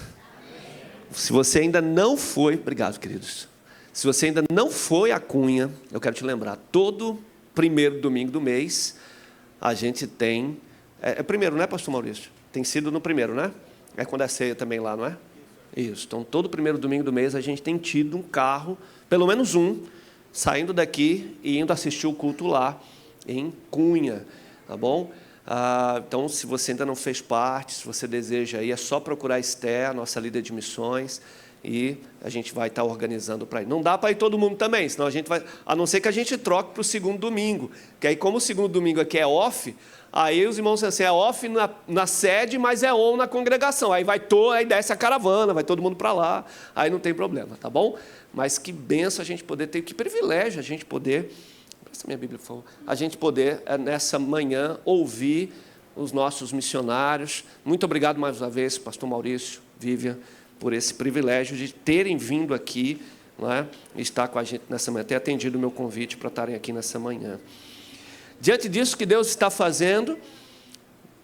Se você ainda não foi, obrigado, queridos. Se você ainda não foi à Cunha, eu quero te lembrar, todo primeiro domingo do mês, a gente tem... É primeiro, não é, pastor Maurício? Tem sido no primeiro, né? É quando é ceia também lá, não é? Isso. Então, todo primeiro domingo do mês, a gente tem tido um carro, pelo menos um, saindo daqui e indo assistir o culto lá, em Cunha, tá bom? Então, se você ainda não fez parte, se você deseja ir, é só procurar a Esther, a nossa líder de missões, e a gente vai estar organizando para ir. Não dá para ir todo mundo também, senão a gente vai... A não ser que a gente troque para o segundo domingo, que aí, como o segundo domingo aqui é off, aí os irmãos assim, é off na sede, mas é on na congregação. Aí aí desce a caravana, vai todo mundo para lá, aí não tem problema, tá bom? Mas que benção a gente poder ter, que privilégio a gente poder... Presta minha Bíblia, por favor. A gente poder, nessa manhã, ouvir os nossos missionários. Muito obrigado mais uma vez, pastor Maurício, Vivian, por esse privilégio de terem vindo aqui, não é? E estar com a gente nessa manhã, ter atendido o meu convite para estarem aqui nessa manhã. Diante disso que Deus está fazendo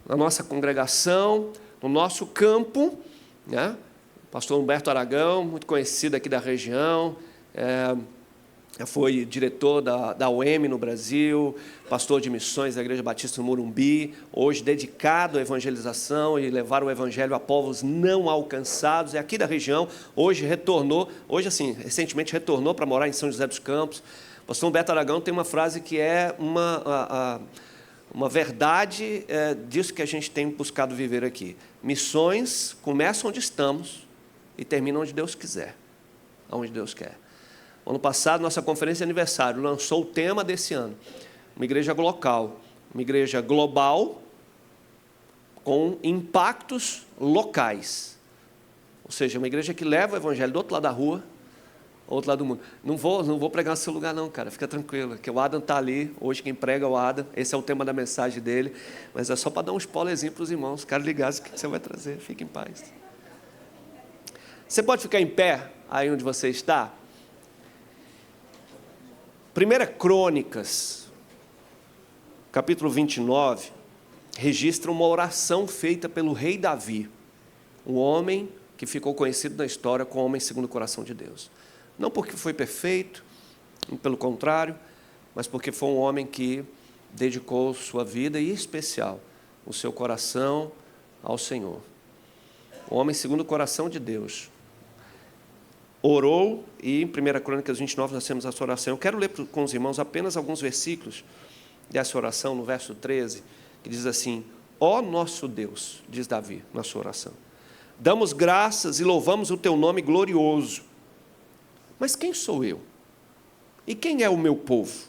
na nossa congregação, no nosso campo, né? O pastor Humberto Aragão, muito conhecido aqui da região, foi diretor da UEM no Brasil, pastor de missões da Igreja Batista no Morumbi, hoje dedicado à evangelização e levar o evangelho a povos não alcançados, é aqui da região, recentemente retornou para morar em São José dos Campos. O pastor Humberto Aragão tem uma frase que é uma verdade disso que a gente tem buscado viver aqui. Missões começam onde estamos e terminam onde Deus quiser, aonde Deus quer. Ano passado, nossa conferência de aniversário lançou o tema desse ano, uma igreja local, uma igreja global com impactos locais. Ou seja, uma igreja que leva o evangelho do outro lado da rua, ao outro lado do mundo. Não vou pregar no seu lugar não, cara, fica tranquilo, que o Adam está ali, hoje quem prega é o Adam, esse é o tema da mensagem dele, mas é só para dar um spoilerzinho para os irmãos, os caras ligados, o que você vai trazer, fique em paz. Você pode ficar em pé aí onde você está? 1 Crônicas, capítulo 29, registra uma oração feita pelo rei Davi, um homem que ficou conhecido na história como homem segundo o coração de Deus. Não porque foi perfeito, pelo contrário, mas porque foi um homem que dedicou sua vida, e em especial o seu coração ao Senhor. Um homem segundo o coração de Deus. Orou, e em 1 Crônicas 29 nós temos essa oração. Eu quero ler com os irmãos apenas alguns versículos dessa oração, no verso 13, que diz assim: ó nosso Deus, diz Davi na sua oração, damos graças e louvamos o teu nome glorioso. Mas quem sou eu? E quem é o meu povo,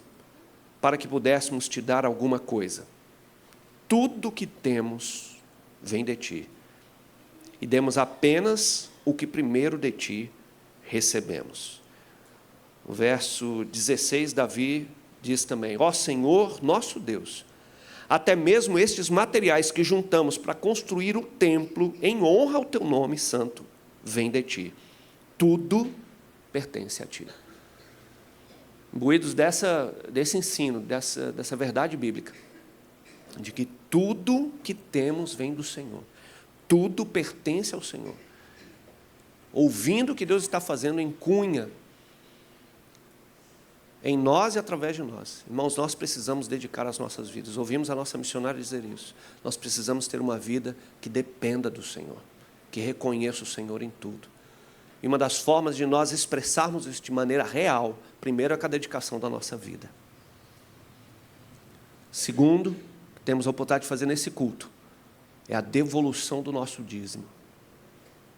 para que pudéssemos te dar alguma coisa? Tudo que temos vem de ti, e demos apenas o que primeiro de ti recebemos. O verso 16, Davi diz também: ó Senhor, nosso Deus, até mesmo estes materiais que juntamos para construir o templo em honra ao teu nome santo, vem de ti. Tudo pertence a ti. Imbuídos desse ensino, dessa verdade bíblica, de que tudo que temos vem do Senhor, tudo pertence ao Senhor. Ouvindo o que Deus está fazendo em Cunha, em nós e através de nós. Irmãos, nós precisamos dedicar as nossas vidas. Ouvimos a nossa missionária dizer isso. Nós precisamos ter uma vida que dependa do Senhor, que reconheça o Senhor em tudo. E uma das formas de nós expressarmos isso de maneira real, primeiro é com a dedicação da nossa vida. Segundo, que temos a oportunidade de fazer nesse culto, é a devolução do nosso dízimo.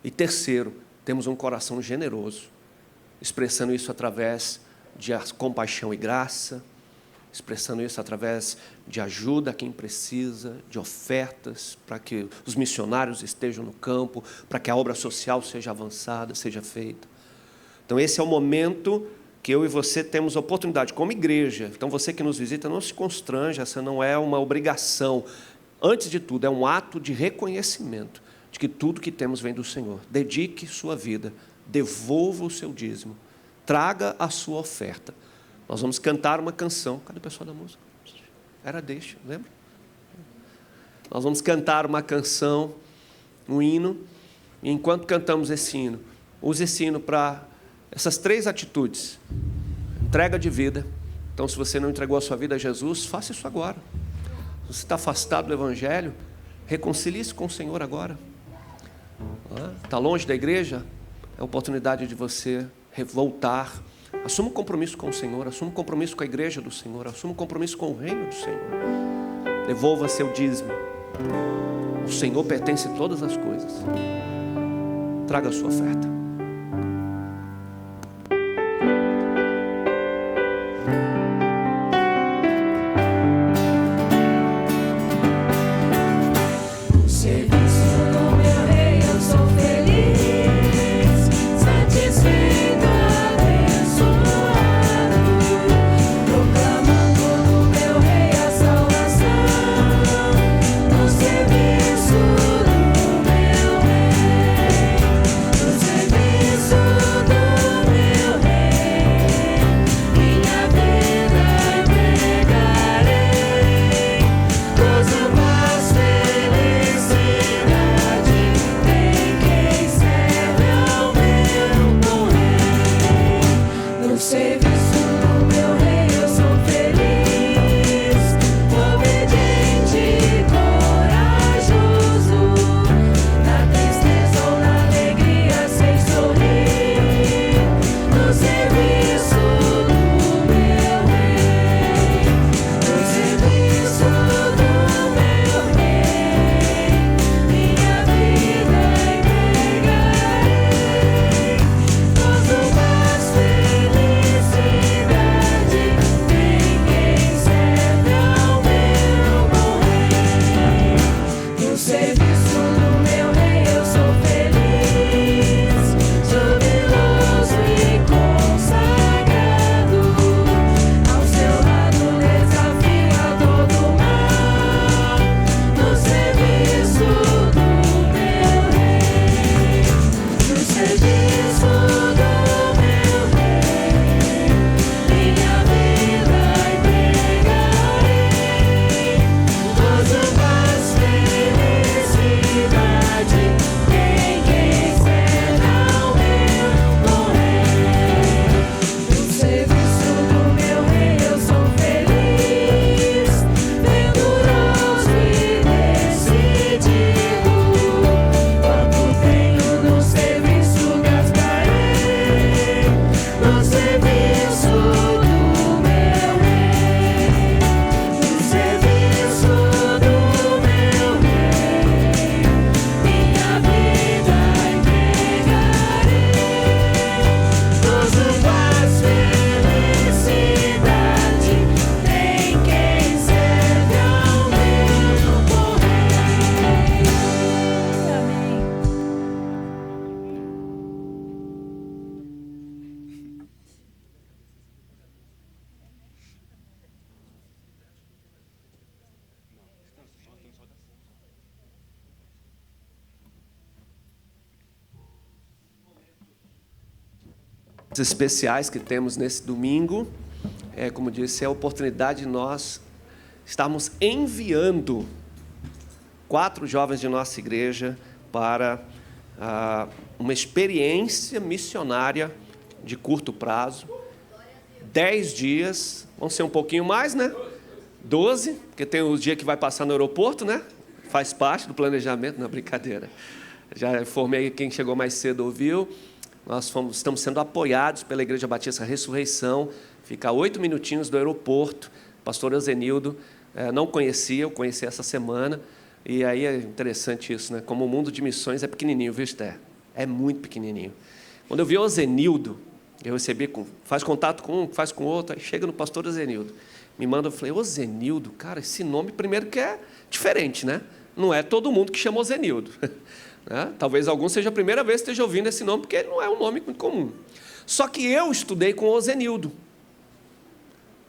E terceiro, temos um coração generoso, expressando isso através de compaixão e graça, expressando isso através de ajuda a quem precisa, de ofertas, para que os missionários estejam no campo, para que a obra social seja avançada, seja feita. Então esse é o momento que eu e você temos a oportunidade, como igreja. Então você que nos visita, não se constranja, essa não é uma obrigação. Antes de tudo, é um ato de reconhecimento de que tudo que temos vem do Senhor. Dedique sua vida, devolva o seu dízimo, traga a sua oferta. Nós vamos cantar uma canção. Cadê o pessoal da música? Lembra? Nós vamos cantar uma canção, um hino, e enquanto cantamos esse hino, use esse hino para essas 3 atitudes. Entrega de vida. Então, se você não entregou a sua vida a Jesus, faça isso agora. Se você está afastado do Evangelho, reconcilie-se com o Senhor agora. Está longe da igreja? É a oportunidade de você voltar. Assuma um compromisso com o Senhor, assuma um compromisso com a igreja do Senhor, assuma um compromisso com o reino do Senhor. Devolva seu dízimo. O Senhor pertence a todas as coisas. Traga a sua oferta. Serviço do meu rei. especiais que temos nesse domingo, como disse, é a oportunidade de nós estarmos enviando 4 jovens de nossa igreja para uma experiência missionária de curto prazo, 10 dias, vão ser um pouquinho mais, né? 12, porque tem o dia que vai passar no aeroporto, né? Faz parte do planejamento, não é brincadeira. Já informei, quem chegou mais cedo ouviu. Nós estamos sendo apoiados pela Igreja Batista Ressurreição, fica a 8 minutinhos do aeroporto. Pastor Eusenildo, não conhecia, eu conheci essa semana, e aí é interessante isso, né? Como o mundo de missões é pequenininho, viu, Esther? É muito pequenininho. Quando eu vi o Eusenildo, eu recebi, faz contato com um, faz com outro, aí chega no pastor Eusenildo, me manda, eu falei, Eusenildo, cara, esse nome primeiro que é diferente, né? Não é todo mundo que chama Eusenildo. Talvez algum seja a primeira vez que esteja ouvindo esse nome, porque ele não é um nome muito comum. Só que eu estudei com o Eusenildo.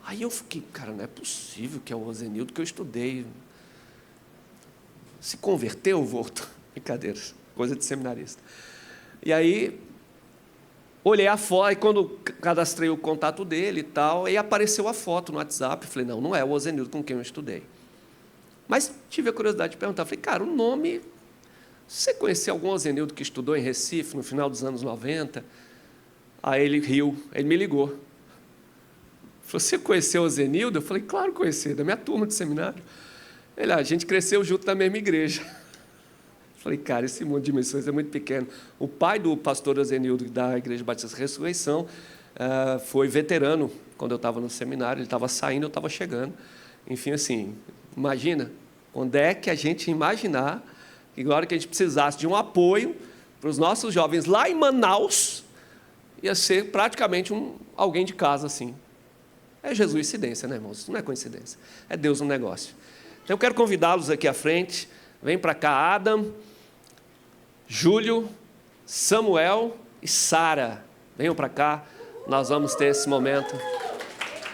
Aí eu fiquei, cara, não é possível que é o Eusenildo que eu estudei. Se converteu, voltou. Brincadeiras, coisa de seminarista. E aí, olhei a foto, e quando cadastrei o contato dele e tal, aí apareceu a foto no WhatsApp. Falei, não é o Eusenildo com quem eu estudei. Mas tive a curiosidade de perguntar. Falei, cara, o nome... Você conheceu algum Eusenildo que estudou em Recife no final dos anos 90? Aí ele riu, ele me ligou. Falou, você conheceu o Eusenildo? Eu falei, claro, conheci, da minha turma de seminário. Ele, a gente cresceu junto na mesma igreja. Eu falei, cara, esse mundo de missões é muito pequeno. O pai do pastor Eusenildo da Igreja Batista Ressurreição foi veterano quando eu estava no seminário, ele estava saindo, eu estava chegando. Enfim, assim, imagina, onde é que a gente ia imaginar que agora que a gente precisasse de um apoio para os nossos jovens lá em Manaus, ia ser praticamente alguém de casa, assim. É jesuicidência, né, irmãos? Isso não é coincidência. É Deus no negócio. Então, eu quero convidá-los aqui à frente. Vem para cá, Adam, Júlio, Samuel e Sara. Venham para cá, nós vamos ter esse momento.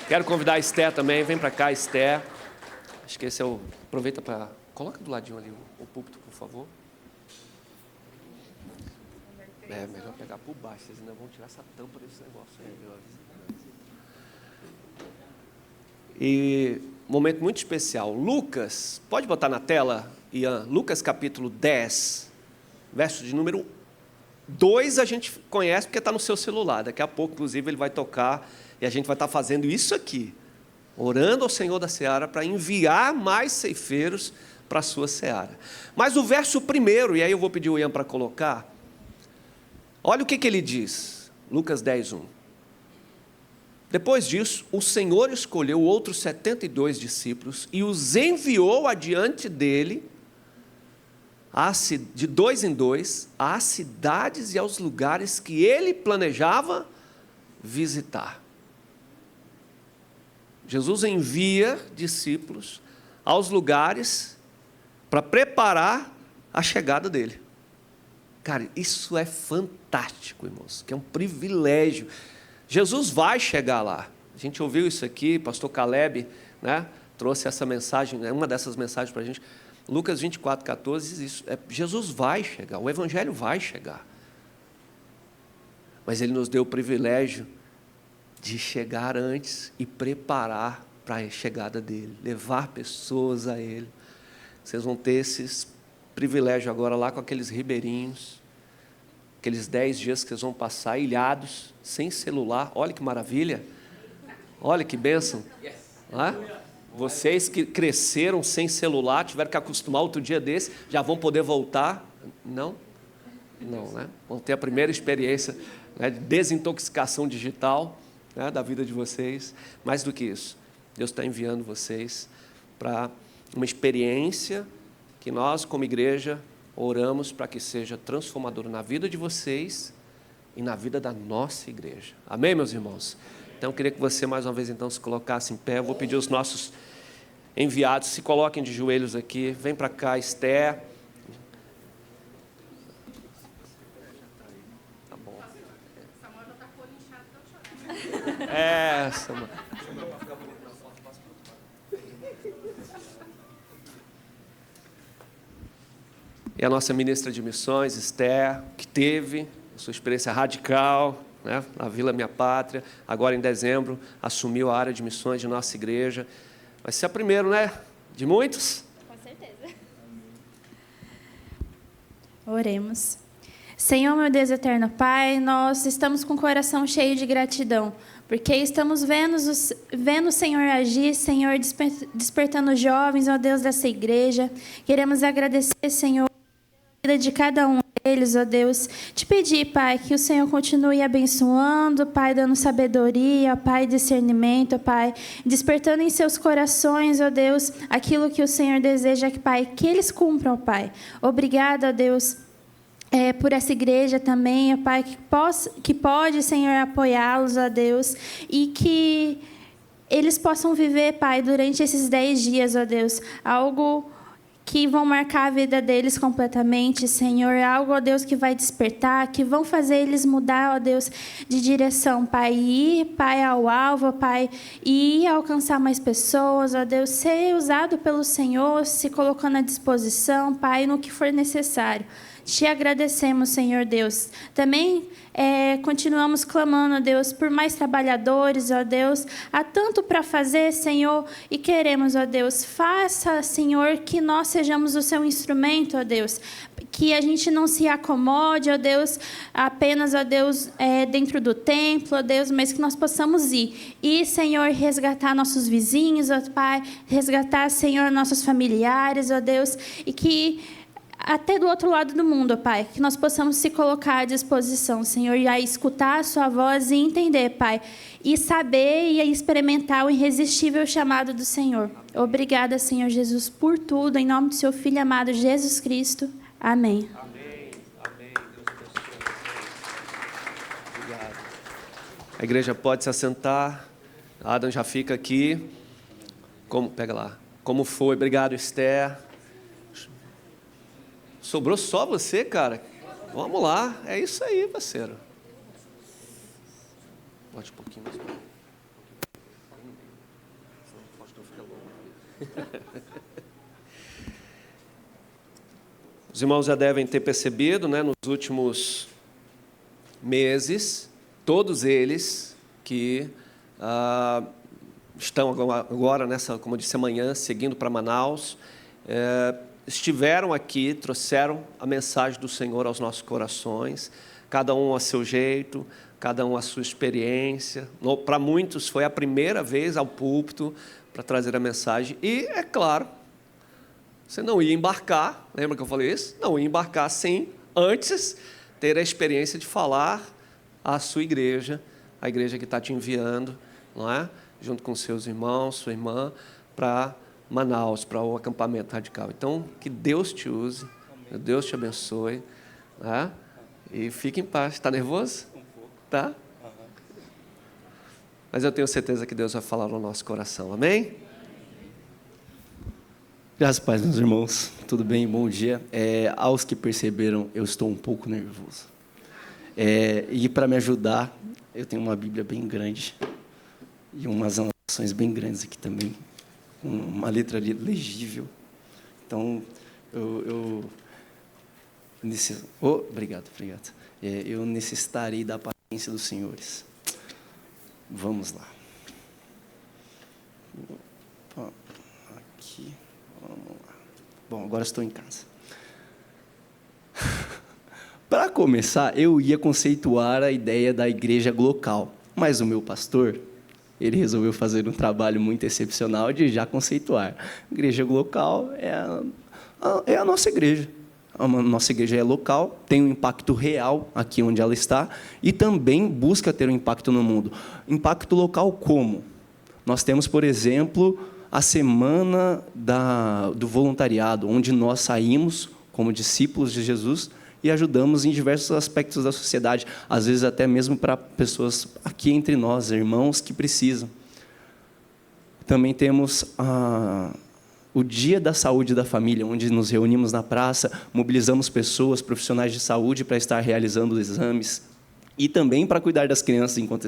Quero convidar a Esther também. Vem para cá, Esther. Acho que esse é o... Aproveita para... Coloca do ladinho ali o púlpito, por favor. É melhor pegar por baixo, vocês ainda vão tirar essa tampa desse negócio aí, meu amigo. E momento muito especial. Lucas, pode botar na tela, Ian? Lucas capítulo 10, verso de número 2, a gente conhece porque está no seu celular. Daqui a pouco, inclusive, ele vai tocar e a gente vai estar fazendo isso aqui, orando ao Senhor da Seara para enviar mais ceifeiros para a sua seara. Mas o verso primeiro, e aí eu vou pedir o Ian para colocar, olha o que ele diz, Lucas 10, 1. Depois disso, o Senhor escolheu outros 72 discípulos e os enviou adiante dele, de 2 em 2, às cidades e aos lugares que ele planejava visitar. Jesus envia discípulos aos lugares para preparar a chegada dele. Cara, isso é fantástico, irmãos, que é um privilégio. Jesus vai chegar lá. A gente ouviu isso aqui, pastor Caleb, né, trouxe essa mensagem, uma dessas mensagens para a gente. Lucas 24, 14 diz isso. Jesus vai chegar, o evangelho vai chegar. Mas ele nos deu o privilégio de chegar antes e preparar para a chegada dele, levar pessoas a ele. Vocês vão ter esse privilégio agora lá com aqueles ribeirinhos, aqueles 10 dias que vocês vão passar ilhados, sem celular. Olha que maravilha, olha que bênção. Vocês que cresceram sem celular, tiveram que acostumar outro dia desse, já vão poder voltar? Não, né? Vão ter a primeira experiência, né, de desintoxicação digital, né, da vida de vocês. Mais do que isso, Deus está enviando vocês para uma experiência que nós, como igreja, oramos para que seja transformadora na vida de vocês e na vida da nossa igreja. Amém, meus irmãos? Então, eu queria que você, mais uma vez, então, se colocasse em pé. Eu vou pedir aos nossos enviados, se coloquem de joelhos aqui. Vem para cá, Esther. Tá bom. Samuel já está com o olho inchado, tão chorando. Samuel. E a nossa ministra de missões, Esther, que teve a sua experiência radical, né, na Vila Minha Pátria. Agora, em dezembro, assumiu a área de missões de nossa igreja. Vai ser a primeira, né? De muitos? Com certeza. Oremos. Senhor, meu Deus eterno Pai, nós estamos com o coração cheio de gratidão, porque estamos vendo o Senhor agir, Senhor, despertando os jovens, ó Deus, dessa igreja. Queremos agradecer, Senhor, a vida de cada um deles, ó Deus. Te pedir, Pai, que o Senhor continue abençoando, Pai, dando sabedoria, Pai, discernimento, Pai, despertando em seus corações, ó Deus, aquilo que o Senhor deseja, Pai, que eles cumpram, Pai. Obrigada, ó Deus, por essa igreja também, ó Pai, que pode, Senhor, apoiá-los, ó Deus, e que eles possam viver, Pai, durante esses 10 dias, ó Deus, algo que vão marcar a vida deles completamente, Senhor, algo, ó Deus, que vai despertar, que vão fazer eles mudar, ó Deus, de direção, Pai, e ir, Pai, ao alvo, Pai, e ir alcançar mais pessoas, ó Deus, ser usado pelo Senhor, se colocando à disposição, Pai, no que for necessário. Te agradecemos, Senhor Deus. Também continuamos clamando, ó Deus, por mais trabalhadores, ó Deus. Há tanto para fazer, Senhor, e queremos, ó Deus, faça, Senhor, que nós sejamos o seu instrumento, ó Deus. Que a gente não se acomode, ó Deus, apenas, ó Deus, dentro do templo, ó Deus, mas que nós possamos ir. E, Senhor, resgatar nossos vizinhos, ó Pai, resgatar, Senhor, nossos familiares, ó Deus, e que até do outro lado do mundo, Pai, que nós possamos se colocar à disposição, Senhor, e a escutar a sua voz e entender, Pai, e saber e experimentar o irresistível chamado do Senhor. Obrigada, Senhor Jesus, por tudo, em nome do seu Filho amado, Jesus Cristo. Amém. Amém. Amém. Deus abençoe. Obrigado. A igreja pode se assentar. Adam já fica aqui. Pega lá. Como foi? Obrigado, Esther. Sobrou só você, cara? Vamos lá. É isso aí, parceiro. Bote um pouquinho mais. Os irmãos já devem ter percebido, né, nos últimos meses, todos eles que estão agora nessa, como eu disse, amanhã, seguindo para Manaus, estiveram aqui, trouxeram a mensagem do Senhor aos nossos corações, cada um a seu jeito, cada um a sua experiência. Para muitos foi a primeira vez ao púlpito para trazer a mensagem. E, é claro, você não ia embarcar, lembra que eu falei isso? Não ia embarcar sem antes ter a experiência de falar à sua igreja, a igreja que está te enviando, não é? Junto com seus irmãos, sua irmã, para Manaus, para o acampamento radical. Então, que Deus te use, que Deus te abençoe, né? E fique em paz. Está nervoso? Um pouco. Tá? Uhum. Mas eu tenho certeza que Deus vai falar no nosso coração. Amém? Graças a Deus, meus irmãos. Tudo bem? Bom dia. Aos que perceberam, eu estou um pouco nervoso. E para me ajudar, eu tenho uma Bíblia bem grande e umas anotações bem grandes aqui também, com uma letra legível. Então, obrigado. Eu necessitarei da paciência dos senhores. Vamos lá. Aqui. Vamos lá. Bom, agora estou em casa. Para começar, eu ia conceituar a ideia da igreja local, mas o meu pastor, ele resolveu fazer um trabalho muito excepcional de já conceituar. A igreja local é a nossa igreja. A nossa igreja é local, tem um impacto real aqui onde ela está e também busca ter um impacto no mundo. Impacto local como? Nós temos, por exemplo, a semana do voluntariado, onde nós saímos como discípulos de Jesus e ajudamos em diversos aspectos da sociedade, às vezes até mesmo para pessoas aqui entre nós, irmãos que precisam. Também temos o Dia da Saúde da Família, onde nos reunimos na praça, mobilizamos pessoas, profissionais de saúde para estar realizando exames e também para cuidar das crianças enquanto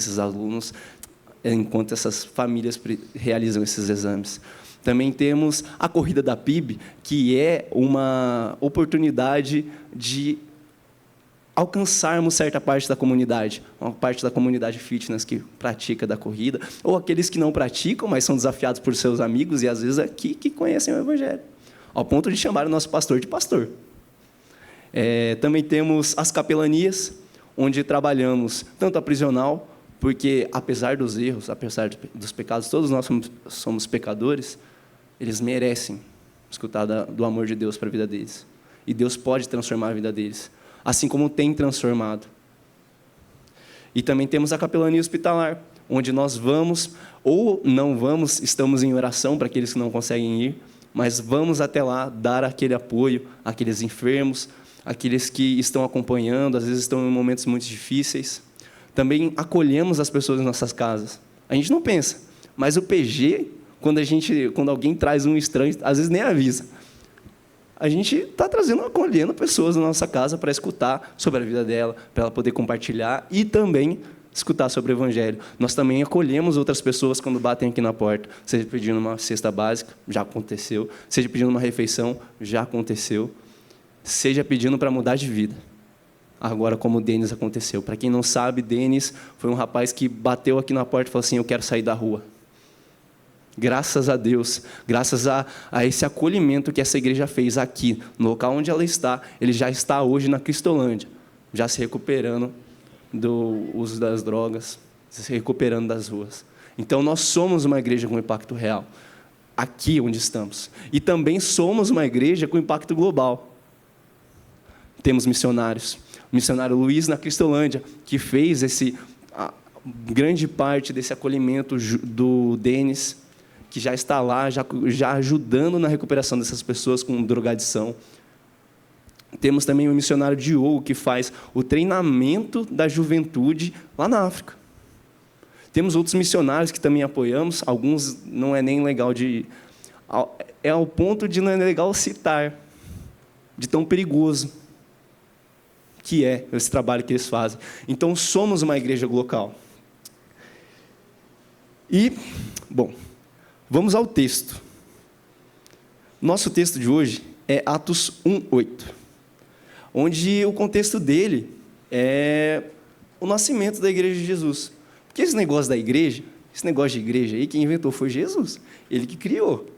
essas famílias realizam esses exames. Também temos a Corrida da PIB, que é uma oportunidade de alcançarmos certa parte da comunidade, uma parte da comunidade fitness que pratica da corrida, ou aqueles que não praticam, mas são desafiados por seus amigos e às vezes aqui que conhecem o Evangelho, ao ponto de chamar o nosso pastor de pastor. Também temos as capelanias, onde trabalhamos tanto a prisional, porque apesar dos erros, apesar dos pecados, todos nós somos pecadores, eles merecem escutar do amor de Deus para a vida deles. E Deus pode transformar a vida deles, assim como tem transformado. E também temos a capelania hospitalar, onde nós vamos, ou não vamos, estamos em oração para aqueles que não conseguem ir, mas vamos até lá dar aquele apoio àqueles enfermos, aqueles que estão acompanhando, às vezes estão em momentos muito difíceis. Também acolhemos as pessoas em nossas casas. A gente não pensa, mas o PG, quando alguém traz um estranho, às vezes nem avisa. A gente está acolhendo pessoas na nossa casa para escutar sobre a vida dela, para ela poder compartilhar e também escutar sobre o Evangelho. Nós também acolhemos outras pessoas quando batem aqui na porta, seja pedindo uma cesta básica, já aconteceu, seja pedindo uma refeição, já aconteceu, seja pedindo para mudar de vida. Agora, como o Denis aconteceu. Para quem não sabe, Denis foi um rapaz que bateu aqui na porta e falou assim: eu quero sair da rua. Graças a Deus, graças a esse acolhimento que essa igreja fez aqui, no local onde ela está, ele já está hoje na Cristolândia, já se recuperando do uso das drogas, se recuperando das ruas. Então, nós somos uma igreja com impacto real, aqui onde estamos. E também somos uma igreja com impacto global. Temos missionários. O missionário Luiz, na Cristolândia, que fez grande parte desse acolhimento do Denis, que já está lá, já ajudando na recuperação dessas pessoas com drogadição. Temos também o missionário Diogo, que faz o treinamento da juventude lá na África. Temos outros missionários que também apoiamos, alguns não é nem legal é ao ponto de não é legal citar, de tão perigoso que é esse trabalho que eles fazem. Então, somos uma igreja local. E, bom, vamos ao texto. Nosso texto de hoje é Atos 1:8, onde o contexto dele é o nascimento da Igreja de Jesus. Porque esse negócio da igreja, esse negócio de igreja aí, quem inventou foi Jesus, ele que criou.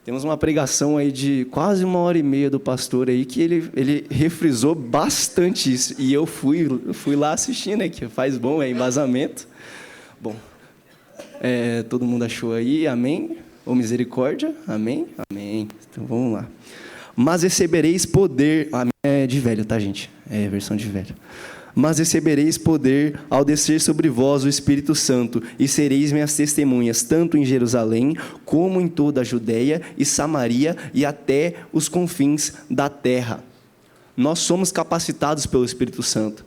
Temos uma pregação aí de quase 1h30 do pastor aí, que ele refrisou bastante isso. E eu fui lá assistir, né, que faz bom, é embasamento. Bom, todo mundo achou aí, amém? Ou misericórdia, amém? Amém. Então, vamos lá. Mas recebereis poder... É de velho, tá, gente? É versão de velho. Mas recebereis poder ao descer sobre vós o Espírito Santo, e sereis minhas testemunhas, tanto em Jerusalém, como em toda a Judeia e Samaria, e até os confins da terra. Nós somos capacitados pelo Espírito Santo.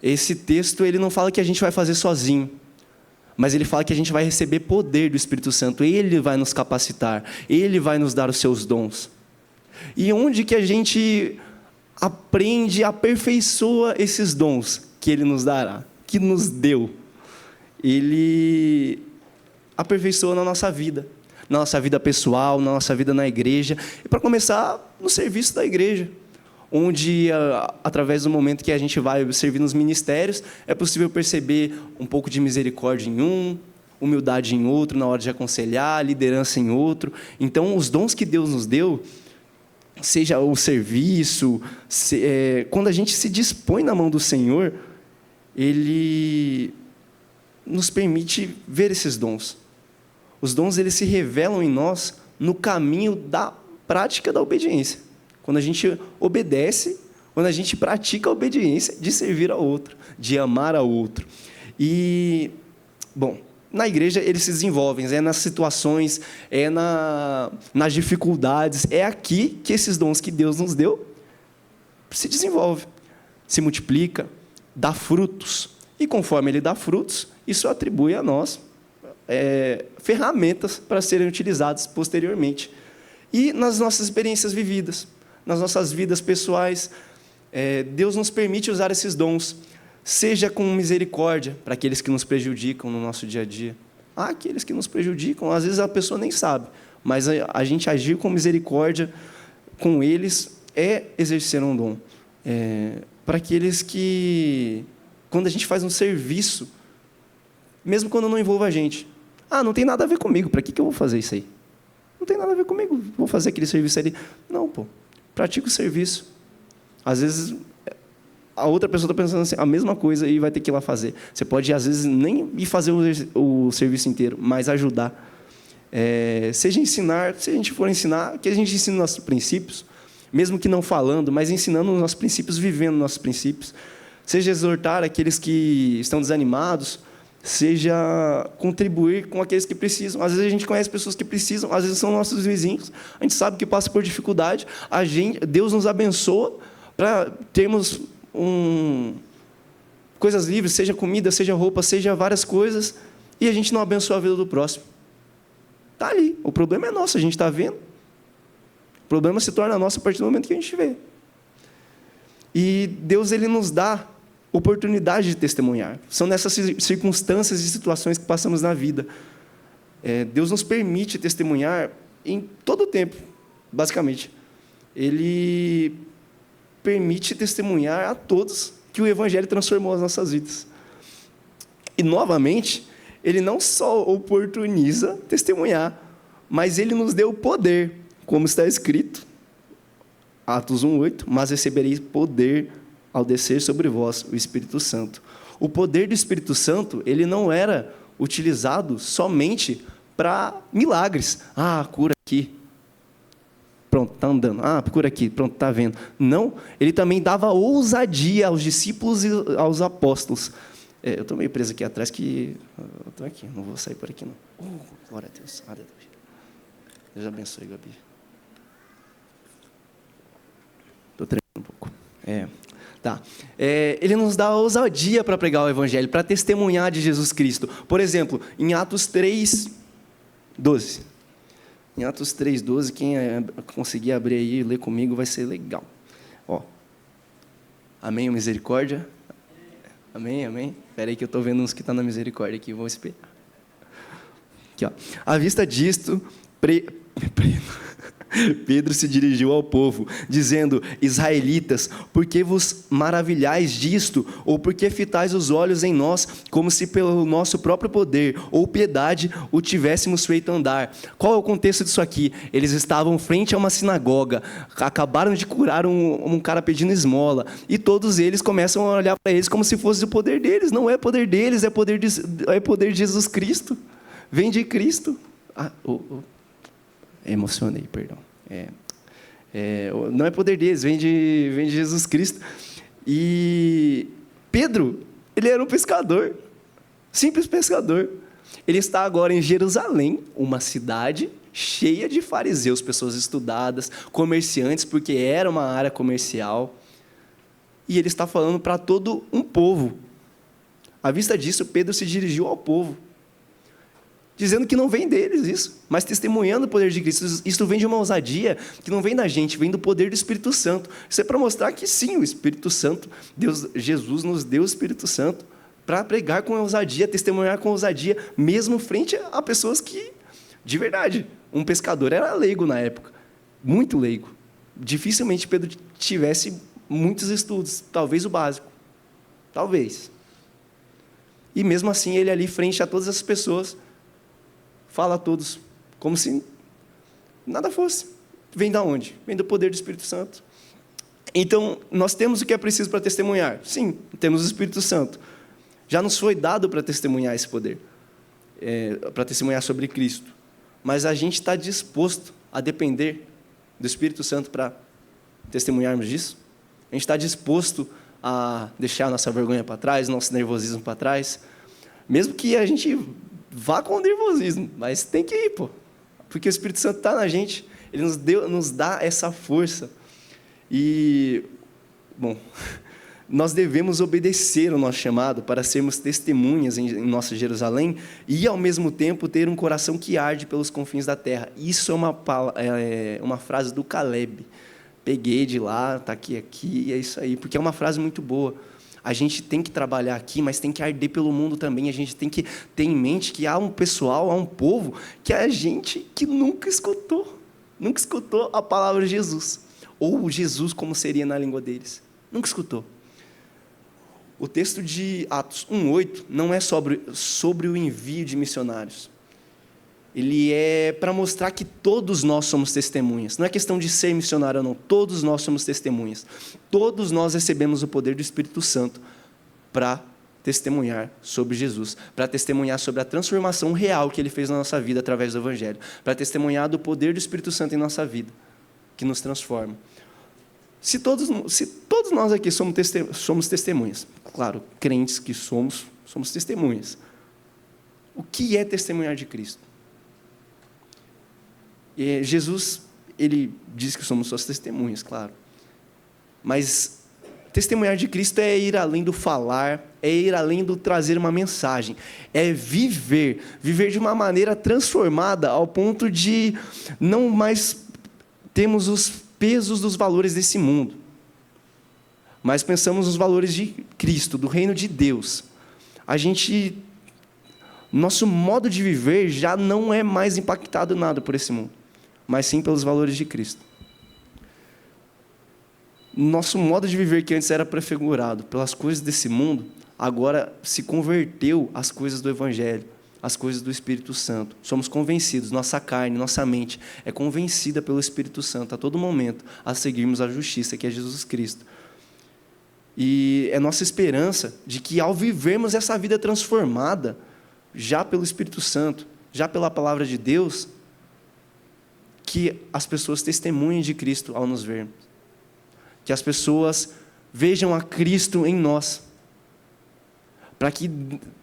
Esse texto, ele não fala que a gente vai fazer sozinho, mas ele fala que a gente vai receber poder do Espírito Santo. Ele vai nos capacitar, ele vai nos dar os seus dons. E onde que a gente aprende, aperfeiçoa esses dons que ele nos dará, que nos deu? Ele aperfeiçoa na nossa vida pessoal, na nossa vida na igreja, e para começar, no serviço da igreja, onde, através do momento que a gente vai servir nos ministérios, é possível perceber um pouco de misericórdia em um, humildade em outro, na hora de aconselhar, liderança em outro. Então, os dons que Deus nos deu, seja o serviço, quando a gente se dispõe na mão do Senhor, Ele nos permite ver esses dons. Os dons, eles se revelam em nós no caminho da prática da obediência. Quando a gente obedece, quando a gente pratica a obediência de servir ao outro, de amar ao outro. E, bom, na igreja eles se desenvolvem, é nas situações, é nas dificuldades, é aqui que esses dons que Deus nos deu se desenvolve, se multiplica, dá frutos. E conforme ele dá frutos, isso atribui a nós ferramentas para serem utilizadas posteriormente. E nas nossas experiências vividas, nas nossas vidas pessoais, Deus nos permite usar esses dons, seja com misericórdia para aqueles que nos prejudicam no nosso dia a dia. Há aqueles que nos prejudicam, às vezes a pessoa nem sabe, mas a gente agir com misericórdia com eles é exercer um dom, para aqueles que, quando a gente faz um serviço, mesmo quando não envolva a gente, não tem nada a ver comigo, para que eu vou fazer isso aí? Não tem nada a ver comigo, vou fazer aquele serviço ali. Não, pratica o serviço. Às vezes, a outra pessoa está pensando assim, a mesma coisa e vai ter que ir lá fazer. Você pode, às vezes, nem ir fazer o serviço inteiro, mas ajudar. Seja ensinar, se a gente for ensinar, que a gente ensine nossos princípios, mesmo que não falando, mas ensinando os nossos princípios, vivendo nossos princípios. Seja exortar aqueles que estão desanimados, seja contribuir com aqueles que precisam. Às vezes a gente conhece pessoas que precisam, às vezes são nossos vizinhos, a gente sabe que passa por dificuldade, Deus nos abençoa para termos coisas livres, seja comida, seja roupa, seja várias coisas, e a gente não abençoa a vida do próximo. Está ali, o problema é nosso, a gente está vendo. O problema se torna nosso a partir do momento que a gente vê. E Deus, Ele nos dá oportunidade de testemunhar. São nessas circunstâncias e situações que passamos na vida. Deus nos permite testemunhar em todo o tempo, basicamente. Ele permite testemunhar a todos que o Evangelho transformou as nossas vidas. E, novamente, Ele não só oportuniza testemunhar, mas Ele nos deu poder, como está escrito, Atos 1:8, mas recebereis poder ao descer sobre vós o Espírito Santo. O poder do Espírito Santo, ele não era utilizado somente para milagres. Cura aqui. Pronto, está andando. Cura aqui. Pronto, está vendo. Não, ele também dava ousadia aos discípulos e aos apóstolos. Eu estou meio preso aqui atrás, que eu estou aqui, não vou sair por aqui, não. Glória a Deus. Aleluia. Deus abençoe, Gabi. Estou tremendo um pouco. Tá. Ele nos dá ousadia para pregar o Evangelho, para testemunhar de Jesus Cristo. Por exemplo, em Atos 3:12. Em Atos 3:12, quem conseguir abrir aí e ler comigo vai ser legal. Amém, misericórdia? Amém, amém? Espera aí que eu estou vendo uns que estão na misericórdia aqui, vou esperar. Aqui, à vista disto, Pedro se dirigiu ao povo, dizendo: israelitas, por que vos maravilhais disto? Ou por que fitais os olhos em nós, como se pelo nosso próprio poder ou piedade o tivéssemos feito andar? Qual é o contexto disso aqui? Eles estavam frente a uma sinagoga, acabaram de curar um cara pedindo esmola, e todos eles começam a olhar para eles como se fosse o poder deles. Não é poder deles, é poder de Jesus Cristo. Vem de Cristo. Emocionei, perdão. Não é poder deles, vem de Jesus Cristo. E Pedro, ele era um pescador, simples pescador. Ele está agora em Jerusalém, uma cidade cheia de fariseus, pessoas estudadas, comerciantes, porque era uma área comercial. E ele está falando para todo um povo. À vista disso, Pedro se dirigiu ao povo, dizendo que não vem deles isso, mas testemunhando o poder de Cristo. Isso vem de uma ousadia que não vem da gente, vem do poder do Espírito Santo. Isso é para mostrar que sim, o Espírito Santo, Jesus nos deu o Espírito Santo para pregar com ousadia, testemunhar com ousadia, mesmo frente a pessoas que, de verdade, um pescador era leigo na época, muito leigo. Dificilmente Pedro tivesse muitos estudos, talvez o básico, talvez. E mesmo assim, ele ali frente a todas essas pessoas, fala a todos, como se nada fosse. Vem da onde? Vem do poder do Espírito Santo. Então, nós temos o que é preciso para testemunhar? Sim, temos o Espírito Santo. Já nos foi dado para testemunhar esse poder, para testemunhar sobre Cristo. Mas a gente está disposto a depender do Espírito Santo para testemunharmos disso? A gente está disposto a deixar a nossa vergonha para trás, nosso nervosismo para trás? Mesmo que a gente vá com o nervosismo, mas tem que ir, porque o Espírito Santo está na gente, ele nos dá essa força. E, nós devemos obedecer ao nosso chamado para sermos testemunhas em nossa Jerusalém e, ao mesmo tempo, ter um coração que arde pelos confins da terra. Isso é uma frase do Caleb. Peguei de lá, está aqui, e é isso aí, porque é uma frase muito boa. A gente tem que trabalhar aqui, mas tem que arder pelo mundo também. A gente tem que ter em mente que há um pessoal, há um povo, que é a gente que nunca escutou a palavra de Jesus. Ou Jesus, como seria na língua deles. Nunca escutou. O texto de Atos 1:8 não é sobre o envio de missionários. Ele é para mostrar que todos nós somos testemunhas. Não é questão de ser missionário ou não. Todos nós somos testemunhas. Todos nós recebemos o poder do Espírito Santo para testemunhar sobre Jesus, para testemunhar sobre a transformação real que Ele fez na nossa vida através do Evangelho, para testemunhar do poder do Espírito Santo em nossa vida, que nos transforma. Se todos nós aqui somos testemunhas, claro, crentes que somos testemunhas. O que é testemunhar de Cristo? Jesus, Ele diz que somos suas testemunhas, claro. Mas testemunhar de Cristo é ir além do falar, é ir além do trazer uma mensagem, é viver de uma maneira transformada ao ponto de não mais termos os pesos dos valores desse mundo, mas pensamos nos valores de Cristo, do reino de Deus. Nosso modo de viver já não é mais impactado nada por esse mundo, mas sim pelos valores de Cristo. Nosso modo de viver, que antes era prefigurado pelas coisas desse mundo, agora se converteu às coisas do Evangelho, às coisas do Espírito Santo. Somos convencidos, nossa carne, nossa mente é convencida pelo Espírito Santo a todo momento a seguirmos a justiça, que é Jesus Cristo. E é nossa esperança de que, ao vivermos essa vida transformada, já pelo Espírito Santo, já pela palavra de Deus, que as pessoas testemunhem de Cristo ao nos vermos. Que as pessoas vejam a Cristo em nós, para que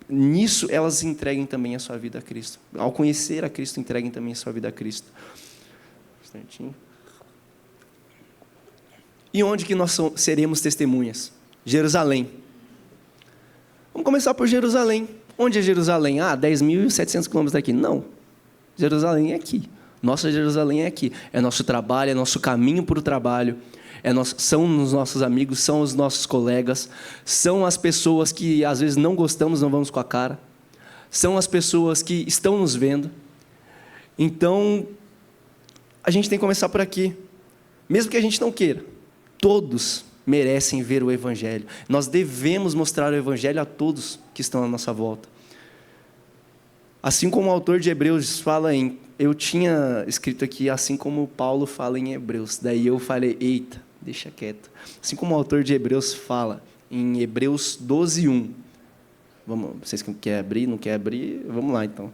nisso elas entreguem também a sua vida a Cristo. Ao conhecer a Cristo, entreguem também a sua vida a Cristo. Um instantinho. E onde que nós seremos testemunhas? Jerusalém. Vamos começar por Jerusalém. Onde é Jerusalém? 10.700 quilômetros daqui. Não. Jerusalém é aqui. Nossa Jerusalém é aqui. É nosso trabalho, é nosso caminho para o trabalho. São os nossos amigos, são os nossos colegas, são as pessoas que às vezes não gostamos, não vamos com a cara, são as pessoas que estão nos vendo. Então, a gente tem que começar por aqui. Mesmo que a gente não queira, todos merecem ver o Evangelho. Nós devemos mostrar o Evangelho a todos que estão à nossa volta. Assim como o autor de Hebreus fala eu tinha escrito aqui, assim como Paulo fala em Hebreus. Daí eu falei, eita, deixa quieto. Assim como o autor de Hebreus fala em Hebreus 12:1. Vamos, vocês querem abrir, não querem abrir? Vamos lá, então.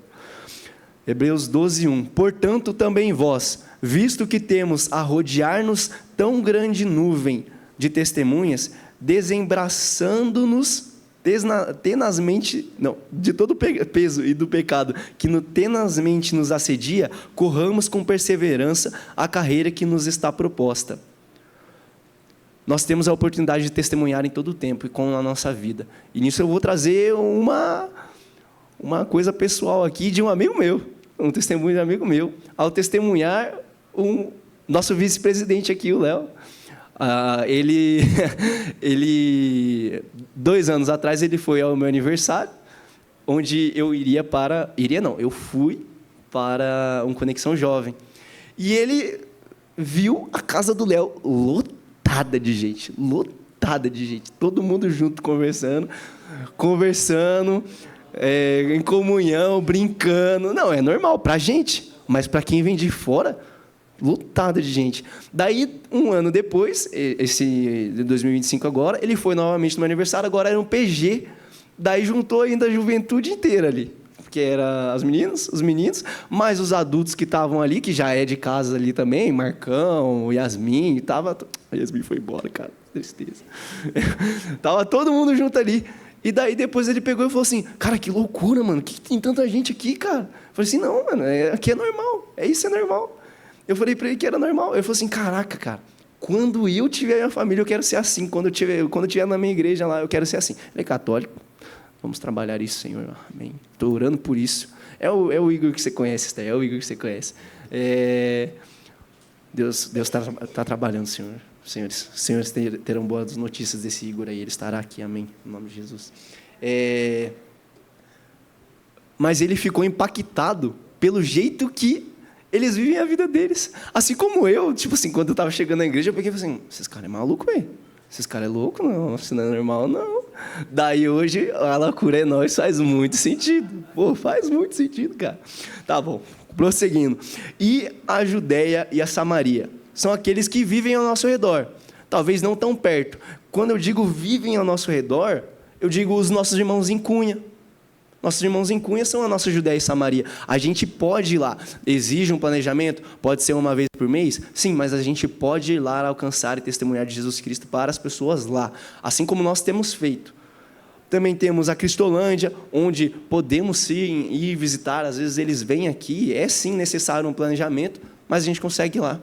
Hebreus 12:1. Portanto, também vós, visto que temos a rodear-nos tão grande nuvem de testemunhas, desembaraçando-nos tenazmente, de todo o peso e do pecado que tenazmente nos assedia, corramos com perseverança a carreira que nos está proposta. Nós temos a oportunidade de testemunhar em todo o tempo e com a nossa vida. E nisso eu vou trazer uma coisa pessoal aqui de um amigo meu, um testemunho de um amigo meu, ao testemunhar o nosso vice-presidente aqui, o Léo. Ele 2 anos atrás, ele foi ao meu aniversário, onde eu eu fui para um Conexão Jovem. E ele viu a casa do Léo lotada de gente, todo mundo junto conversando, em comunhão, brincando. Não, é normal para a gente, mas para quem vem de fora, lotada de gente. Daí, 1 ano depois, esse de 2025 agora, ele foi novamente no meu aniversário, agora era um PG. Daí juntou ainda a juventude inteira ali, porque era as meninas, os meninos, mais os adultos que estavam ali, que já é de casa ali também, Marcão, Yasmin, a Yasmin foi embora, cara, tristeza. Tava todo mundo junto ali. E daí depois ele pegou e falou assim, cara, que loucura, mano, que tem tanta gente aqui, cara? Eu falei assim, não, mano, aqui é normal, isso é normal. Eu falei para ele que era normal. Ele falou assim, caraca, cara, quando eu tiver minha família, eu quero ser assim. Quando eu tiver na minha igreja lá, eu quero ser assim. Ele é católico. Vamos trabalhar isso, Senhor. Amém. Estou orando por isso. É o Igor que você conhece, Esther. É o Igor que você conhece. Deus está trabalhando, Senhor. Senhores terão boas notícias desse Igor aí. Ele estará aqui. Amém. Em nome de Jesus. Mas ele ficou impactado pelo jeito que eles vivem a vida deles. Assim como eu, tipo assim, quando eu estava chegando na igreja, eu peguei e falei assim, esses caras é maluco, velho. Esses caras é louco, não, isso não é normal, não. Daí hoje, a loucura é nós, faz muito sentido. Pô, faz muito sentido, cara. Tá bom, prosseguindo. E a Judéia e a Samaria são aqueles que vivem ao nosso redor. Talvez não tão perto. Quando eu digo vivem ao nosso redor, eu digo os nossos irmãos em Cunha. Nossos irmãos em Cunha são a nossa Judéia e Samaria. A gente pode ir lá. Exige um planejamento? Pode ser uma vez por mês? Sim, mas a gente pode ir lá alcançar e testemunhar de Jesus Cristo para as pessoas lá. Assim como nós temos feito. Também temos a Cristolândia, onde podemos sim ir visitar. Às vezes eles vêm aqui. É sim necessário um planejamento, mas a gente consegue ir lá.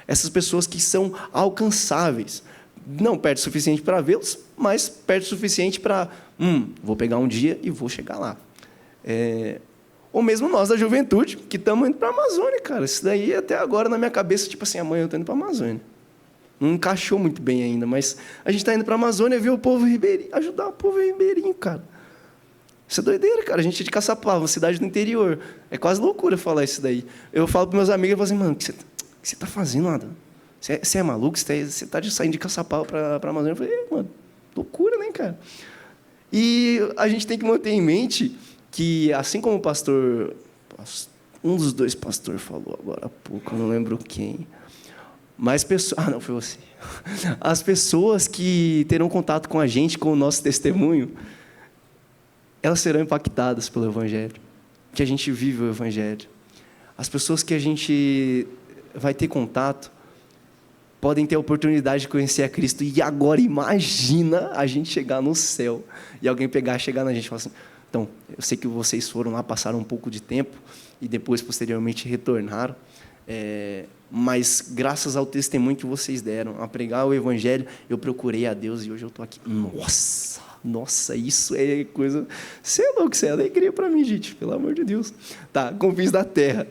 Essas pessoas que são alcançáveis. Não perto o suficiente para vê-los, mas perto o suficiente para... vou pegar um dia e vou chegar lá. Ou mesmo nós da juventude, que estamos indo para a Amazônia, cara. Isso daí, até agora, na minha cabeça, tipo assim, amanhã eu estou indo para a Amazônia. Não encaixou muito bem ainda, mas a gente está indo para a Amazônia ver o povo ribeirinho, ajudar o povo ribeirinho, cara. Isso é doideira, cara. A gente é de Caçapava, uma cidade do interior. É quase loucura falar isso daí. Eu falo para meus amigos, eu falo assim, mano, o que você está fazendo, Adam? Você é maluco? Você está saindo de Caçapava para a Amazônia? Eu falei, mano, loucura, né, cara? E a gente tem que manter em mente que, assim como o pastor... Um dos dois pastores falou agora há pouco, eu não lembro quem. Mas pessoas... não, foi você. As pessoas que terão contato com a gente, com o nosso testemunho, elas serão impactadas pelo Evangelho. Que a gente vive o Evangelho. As pessoas que a gente vai ter contato podem ter a oportunidade de conhecer a Cristo. E agora, imagina a gente chegar no céu e alguém chegar na gente e falar assim, então, eu sei que vocês foram lá, passaram um pouco de tempo e depois, posteriormente, retornaram, mas graças ao testemunho que vocês deram, a pregar o Evangelho, eu procurei a Deus e hoje eu estou aqui. Nossa, isso é coisa... Você é louco, isso é alegria para mim, gente, pelo amor de Deus. Tá, confins da terra.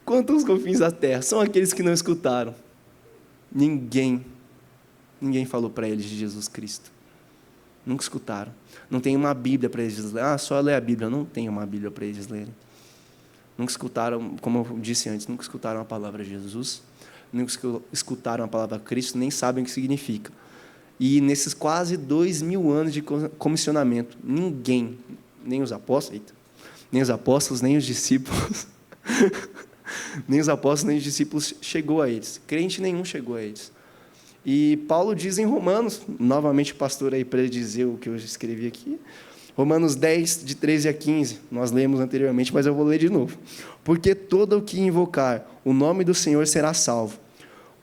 Quanto aos confins da terra? São aqueles que não escutaram. Ninguém falou para eles de Jesus Cristo. Nunca escutaram. Não tem uma Bíblia para eles lerem. Só ler a Bíblia. Não tem uma Bíblia para eles lerem. Nunca escutaram, como eu disse antes, nunca escutaram a palavra Jesus, nunca escutaram a palavra Cristo, nem sabem o que significa. E nesses quase 2000 anos de comissionamento, ninguém, nem os apóstolos, nem os discípulos, nem os apóstolos, nem os discípulos chegou a eles. Crente nenhum chegou a eles. E Paulo diz em Romanos, novamente o pastor aí para dizer o que eu escrevi aqui, Romanos 10, de 13 a 15, nós lemos anteriormente, mas eu vou ler de novo. Porque todo o que invocar o nome do Senhor será salvo.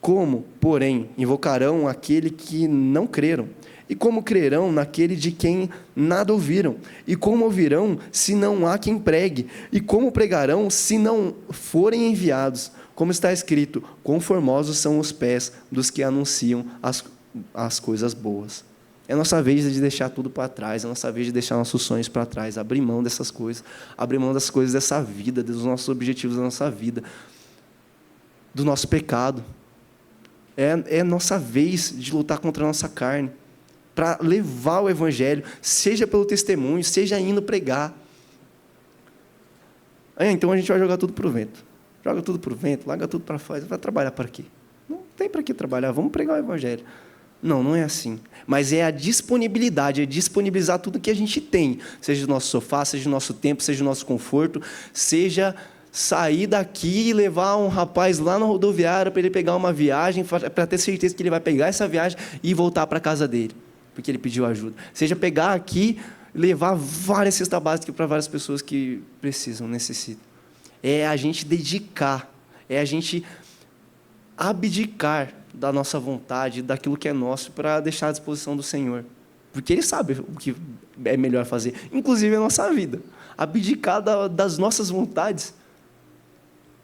Como, porém, invocarão aquele que não creram? E como crerão naquele de quem nada ouviram? E como ouvirão, se não há quem pregue? E como pregarão, se não forem enviados? Como está escrito, quão formosos são os pés dos que anunciam as coisas boas. É a nossa vez de deixar tudo para trás, é a nossa vez de deixar nossos sonhos para trás, abrir mão dessas coisas, abrir mão das coisas dessa vida, dos nossos objetivos da nossa vida, do nosso pecado. É nossa vez de lutar contra a nossa carne, para levar o Evangelho, seja pelo testemunho, seja indo pregar. Então a gente vai jogar tudo para o vento. Joga tudo para o vento, larga tudo para fora. Vai trabalhar para quê? Não tem para que trabalhar, vamos pregar o Evangelho. Não é assim. Mas é a disponibilidade, é disponibilizar tudo que a gente tem, seja o nosso sofá, seja o nosso tempo, seja o nosso conforto, seja sair daqui e levar um rapaz lá na rodoviária para ele pegar uma viagem, para ter certeza que ele vai pegar essa viagem e voltar para a casa dele, porque ele pediu ajuda. Seja pegar aqui, levar várias cestas básicas para várias pessoas que precisam, necessitam. É a gente dedicar, é a gente abdicar da nossa vontade, daquilo que é nosso, para deixar à disposição do Senhor. Porque Ele sabe o que é melhor fazer, inclusive a nossa vida. Abdicar das nossas vontades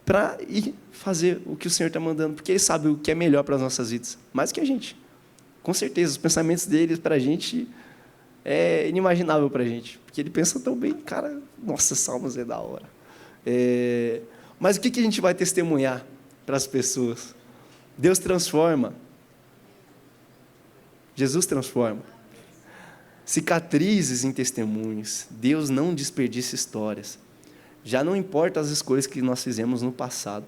para ir fazer o que o Senhor está mandando, porque Ele sabe o que é melhor para as nossas vidas, mais que a gente. Com certeza, os pensamentos dele para a gente é inimaginável para a gente, porque Ele pensa tão bem, cara, nossa, Salmos é da hora. Mas o que a gente vai testemunhar para as pessoas? Deus transforma. Jesus transforma. Cicatrizes em testemunhos. Deus não desperdiça histórias. Já não importa as escolhas que nós fizemos no passado.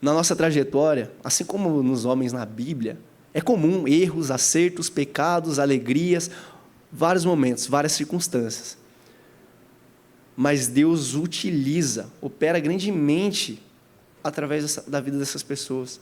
Na nossa trajetória, assim como nos homens na Bíblia, é comum erros, acertos, pecados, alegrias, vários momentos, várias circunstâncias. Mas Deus opera grandemente através da vida dessas pessoas.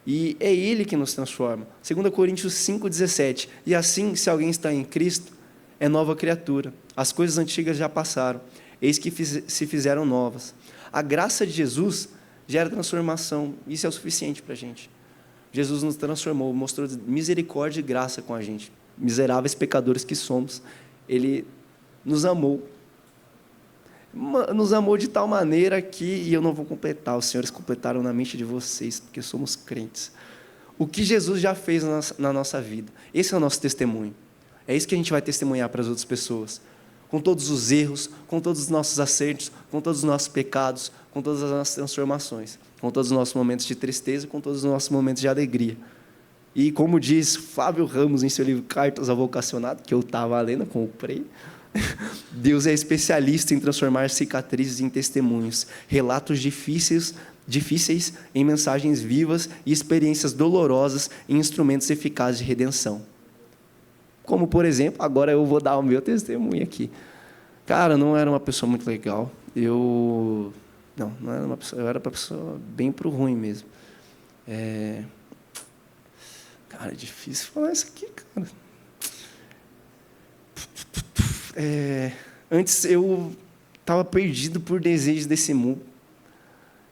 E é Ele que nos transforma. 2 Coríntios 5,17. E assim, se alguém está em Cristo, é nova criatura. As coisas antigas já passaram, eis que se fizeram novas. A graça de Jesus gera transformação. Isso é o suficiente para a gente. Jesus nos transformou, mostrou misericórdia e graça com a gente. Miseráveis pecadores que somos. Ele nos amou. Nos amou de tal maneira que, e eu não vou completar, os senhores completaram na mente de vocês, porque somos crentes. O que Jesus já fez na nossa vida. Esse é o nosso testemunho. É isso que a gente vai testemunhar para as outras pessoas. Com todos os erros, com todos os nossos acertos, com todos os nossos pecados, com todas as nossas transformações, com todos os nossos momentos de tristeza, com todos os nossos momentos de alegria. E como diz Fábio Ramos em seu livro Cartas ao Vocacionado, que eu estava lendo, comprei, Deus é especialista em transformar cicatrizes em testemunhos, relatos difíceis em mensagens vivas e experiências dolorosas em instrumentos eficazes de redenção. Como, por exemplo, agora eu vou dar o meu testemunho aqui. Cara, não era uma pessoa muito legal. Não era uma pessoa, eu era uma pessoa bem pro ruim mesmo. Cara, é difícil falar isso aqui, cara. Antes eu estava perdido por desejos desse mundo.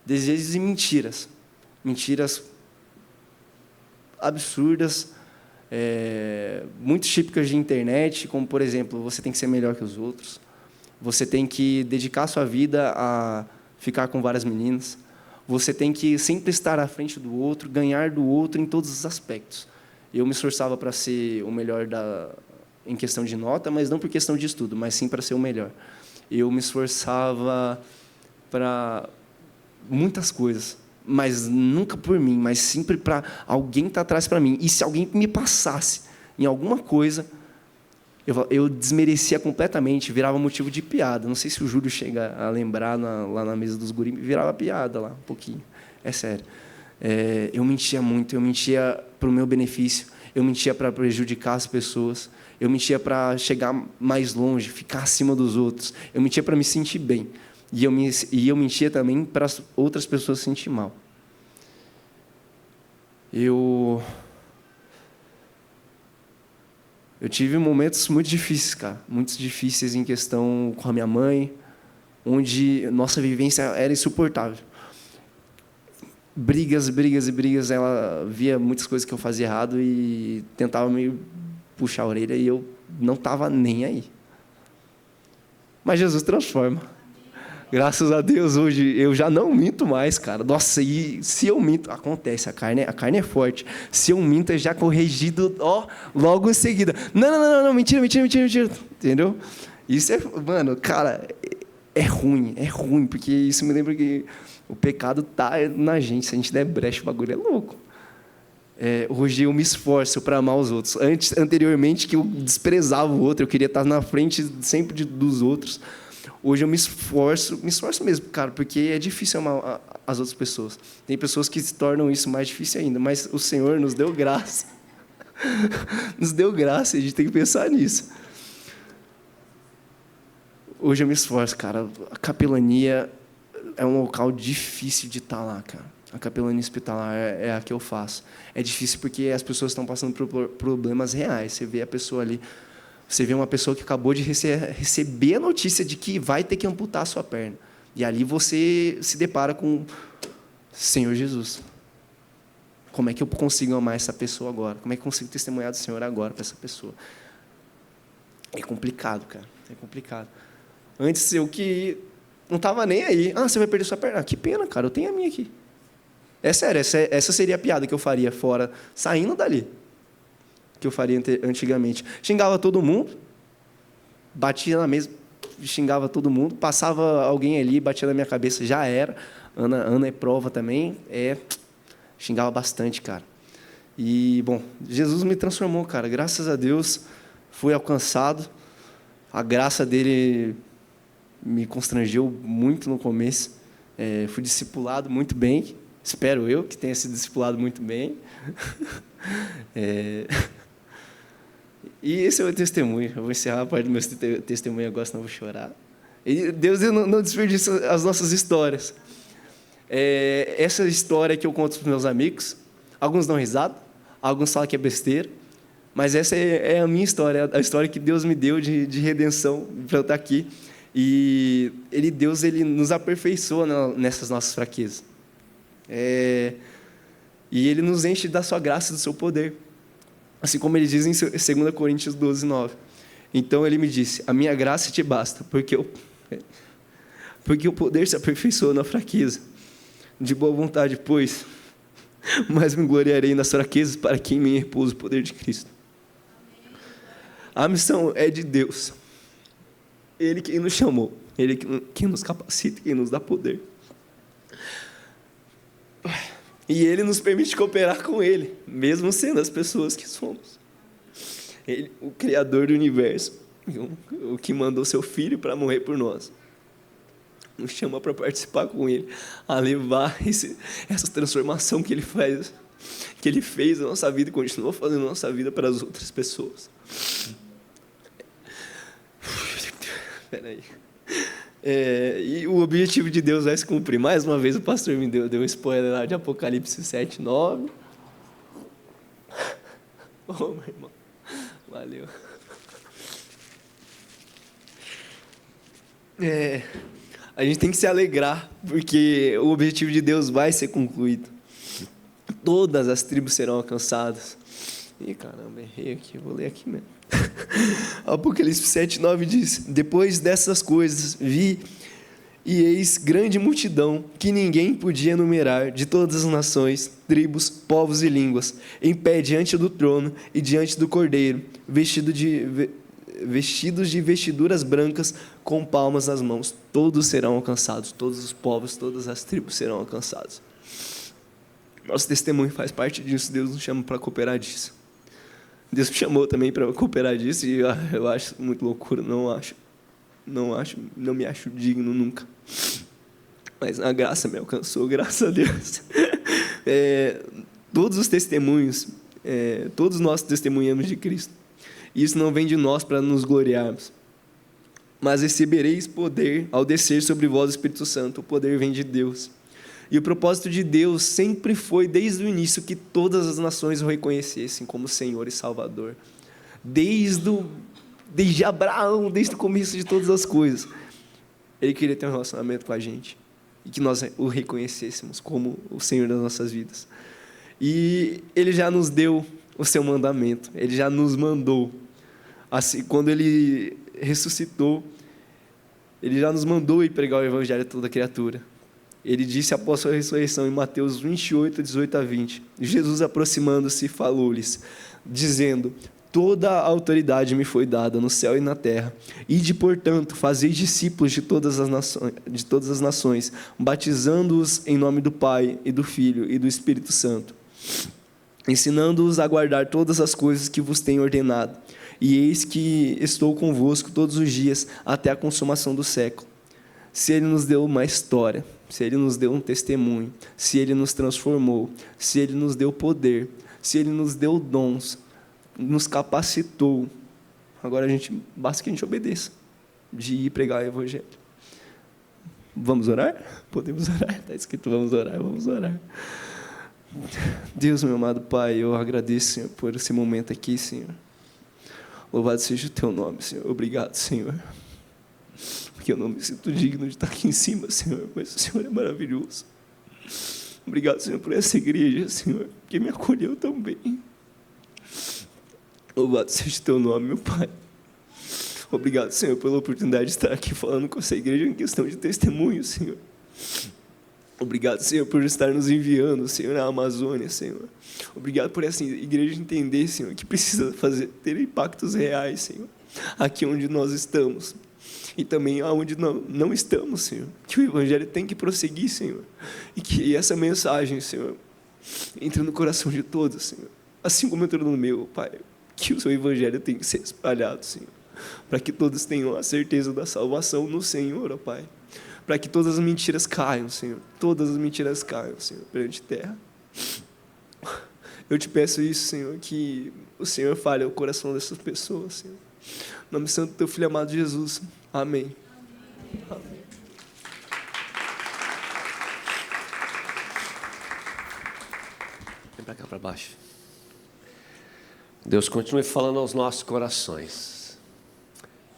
Desejos e mentiras. Mentiras absurdas, muito típicas de internet, como, por exemplo, você tem que ser melhor que os outros. Você tem que dedicar sua vida a ficar com várias meninas. Você tem que sempre estar à frente do outro, ganhar do outro em todos os aspectos. Eu me esforçava para ser o melhor em questão de nota, mas não por questão de estudo, mas sim para ser o melhor. Eu me esforçava para muitas coisas, mas nunca por mim, mas sempre para alguém estar atrás para mim. E se alguém me passasse em alguma coisa, eu desmerecia completamente, virava motivo de piada. Não sei se o Júlio chega a lembrar lá na mesa dos guris, virava piada lá, um pouquinho. É sério. Eu mentia muito, eu mentia para o meu benefício, eu mentia para prejudicar as pessoas, eu mentia para chegar mais longe, ficar acima dos outros, eu mentia para me sentir bem, e eu mentia também para as outras pessoas se sentir mal. Eu tive momentos muito difíceis, cara, muito difíceis em questão com a minha mãe, onde nossa vivência era insuportável. Brigas, ela via muitas coisas que eu fazia errado e tentava me puxar a orelha e eu não estava nem aí. Mas Jesus transforma. Graças a Deus, hoje eu já não minto mais, cara. Nossa, e se eu minto, acontece, a carne é forte. Se eu minto, é já corrigido, logo em seguida. Não, mentira. Entendeu? Isso mano, cara, é ruim, porque isso me lembra que o pecado está na gente. Se a gente der brecha, o bagulho é louco. Hoje eu me esforço para amar os outros. Anteriormente, que eu desprezava o outro, eu queria estar na frente sempre dos outros. Hoje eu me esforço mesmo, cara, porque é difícil amar as outras pessoas. Tem pessoas que se tornam isso mais difícil ainda, mas o Senhor nos deu graça. Nos deu graça, a gente tem que pensar nisso. Hoje eu me esforço, cara. A capelania é um local difícil de estar lá, cara. A capelania hospitalar é a que eu faço. É difícil porque as pessoas estão passando por problemas reais. Você vê a pessoa ali, você vê uma pessoa que acabou de receber a notícia de que vai ter que amputar a sua perna. E ali você se depara com Senhor Jesus. Como é que eu consigo amar essa pessoa agora? Como é que eu consigo testemunhar do Senhor agora para essa pessoa? É complicado, cara. É complicado. Antes eu que não estava nem aí. Você vai perder sua perna. Que pena, cara. Eu tenho a minha aqui. É sério. Essa seria a piada que eu faria fora, saindo dali. Que eu faria antigamente. Xingava todo mundo. Batia na mesa. Xingava todo mundo. Passava alguém ali, batia na minha cabeça. Já era. Ana é prova também. Xingava bastante, cara. E, bom, Jesus me transformou, cara. Graças a Deus, fui alcançado. A graça dele me constrangeu muito no começo. Fui discipulado muito bem. Espero eu que tenha se discipulado muito bem. E esse é o testemunho. Eu vou encerrar a parte do meu testemunho agora, senão eu vou chorar. E Deus não desperdiça as nossas histórias. Essa história que eu conto para os meus amigos, alguns dão risada, alguns falam que é besteira, mas essa é a minha história, a história que Deus me deu de redenção para eu estar aqui. E Deus nos aperfeiçoa nessas nossas fraquezas. E Ele nos enche da sua graça e do seu poder. Assim como Ele diz em 2 Coríntios 12, 9. Então Ele me disse, a minha graça te basta, porque o poder se aperfeiçoa na fraqueza. De boa vontade, pois, mas me gloriarei nas fraquezas para que em mim repousa o poder de Cristo. A missão é de Deus. Ele quem nos chamou, Ele quem nos capacita, quem nos dá poder. E Ele nos permite cooperar com Ele, mesmo sendo as pessoas que somos. Ele, o Criador do universo, o que mandou seu Filho para morrer por nós, nos chama para participar com Ele, a levar essa transformação que Ele fez na nossa vida e continua fazendo na nossa vida para as outras pessoas. Espera aí. E o objetivo de Deus vai se cumprir. Mais uma vez o pastor me deu um spoiler lá de Apocalipse 7, 9. Oh, meu irmão. Valeu. A gente tem que se alegrar, porque o objetivo de Deus vai ser concluído. Todas as tribos serão alcançadas. Ih, caramba, errei aqui, vou ler aqui mesmo. Apocalipse 7, 9 diz: depois dessas coisas vi e eis grande multidão que ninguém podia enumerar, de todas as nações, tribos, povos e línguas, em pé diante do trono e diante do Cordeiro, vestidos de vestiduras brancas, com palmas nas mãos. Todos serão alcançados, todos os povos, todas as tribos serão alcançados. Nosso testemunho faz parte disso. Deus nos chama para cooperar disso. Deus me chamou também para cooperar disso, e eu acho muito loucura, não me acho digno nunca. Mas a graça me alcançou, graças a Deus. Todos os testemunhos, todos nós testemunhamos de Cristo. E isso não vem de nós para nos gloriarmos. Mas recebereis poder ao descer sobre vós o Espírito Santo. O poder vem de Deus. E o propósito de Deus sempre foi, desde o início, que todas as nações o reconhecessem como Senhor e Salvador. Desde Abraão, desde o começo de todas as coisas. Ele queria ter um relacionamento com a gente. E que nós o reconhecêssemos como o Senhor das nossas vidas. E Ele já nos deu o seu mandamento. Ele já nos mandou. Assim, quando Ele ressuscitou, Ele já nos mandou ir pregar o Evangelho a toda criatura. Ele disse após sua ressurreição, em Mateus 28, 18 a 20, Jesus, aproximando-se, falou-lhes, dizendo: toda a autoridade me foi dada no céu e na terra. Ide, portanto, fazei discípulos de todas as nações, batizando-os em nome do Pai, e do Filho, e do Espírito Santo, ensinando-os a guardar todas as coisas que vos tenho ordenado. E eis que estou convosco todos os dias, até a consumação do século. Se Ele nos deu uma história, se Ele nos deu um testemunho, se Ele nos transformou, se Ele nos deu poder, se Ele nos deu dons, nos capacitou, agora basta que a gente obedeça, de ir pregar o Evangelho. Vamos orar? Podemos orar? Está escrito, vamos orar, vamos orar. Deus, meu amado Pai, eu agradeço, Senhor, por esse momento aqui, Senhor. Louvado seja o Teu nome, Senhor. Obrigado, Senhor. Porque eu não me sinto digno de estar aqui em cima, Senhor, mas o Senhor é maravilhoso. Obrigado, Senhor, por essa igreja, Senhor, que me acolheu tão bem. Louvado seja o Teu nome, meu Pai. Obrigado, Senhor, pela oportunidade de estar aqui falando com essa igreja em questão de testemunho, Senhor. Obrigado, Senhor, por estar nos enviando, Senhor, na Amazônia, Senhor. Obrigado por essa igreja entender, Senhor, que precisa ter impactos reais, Senhor, aqui onde nós estamos. E também aonde não estamos, Senhor. Que o Evangelho tem que prosseguir, Senhor. E que essa mensagem, Senhor, entre no coração de todos, Senhor. Assim como entrou no meu, Pai. Que o Seu Evangelho tem que ser espalhado, Senhor. Para que todos tenham a certeza da salvação no Senhor, ó Pai. para que todas as mentiras caiam, Senhor. Todas as mentiras caiam, Senhor, perante a terra. Eu te peço isso, Senhor, que o Senhor fale ao coração dessas pessoas, Senhor. Em nome santo do teu Filho amado Jesus. Amém. Amém. Vem para cá, para baixo. Deus continue falando aos nossos corações.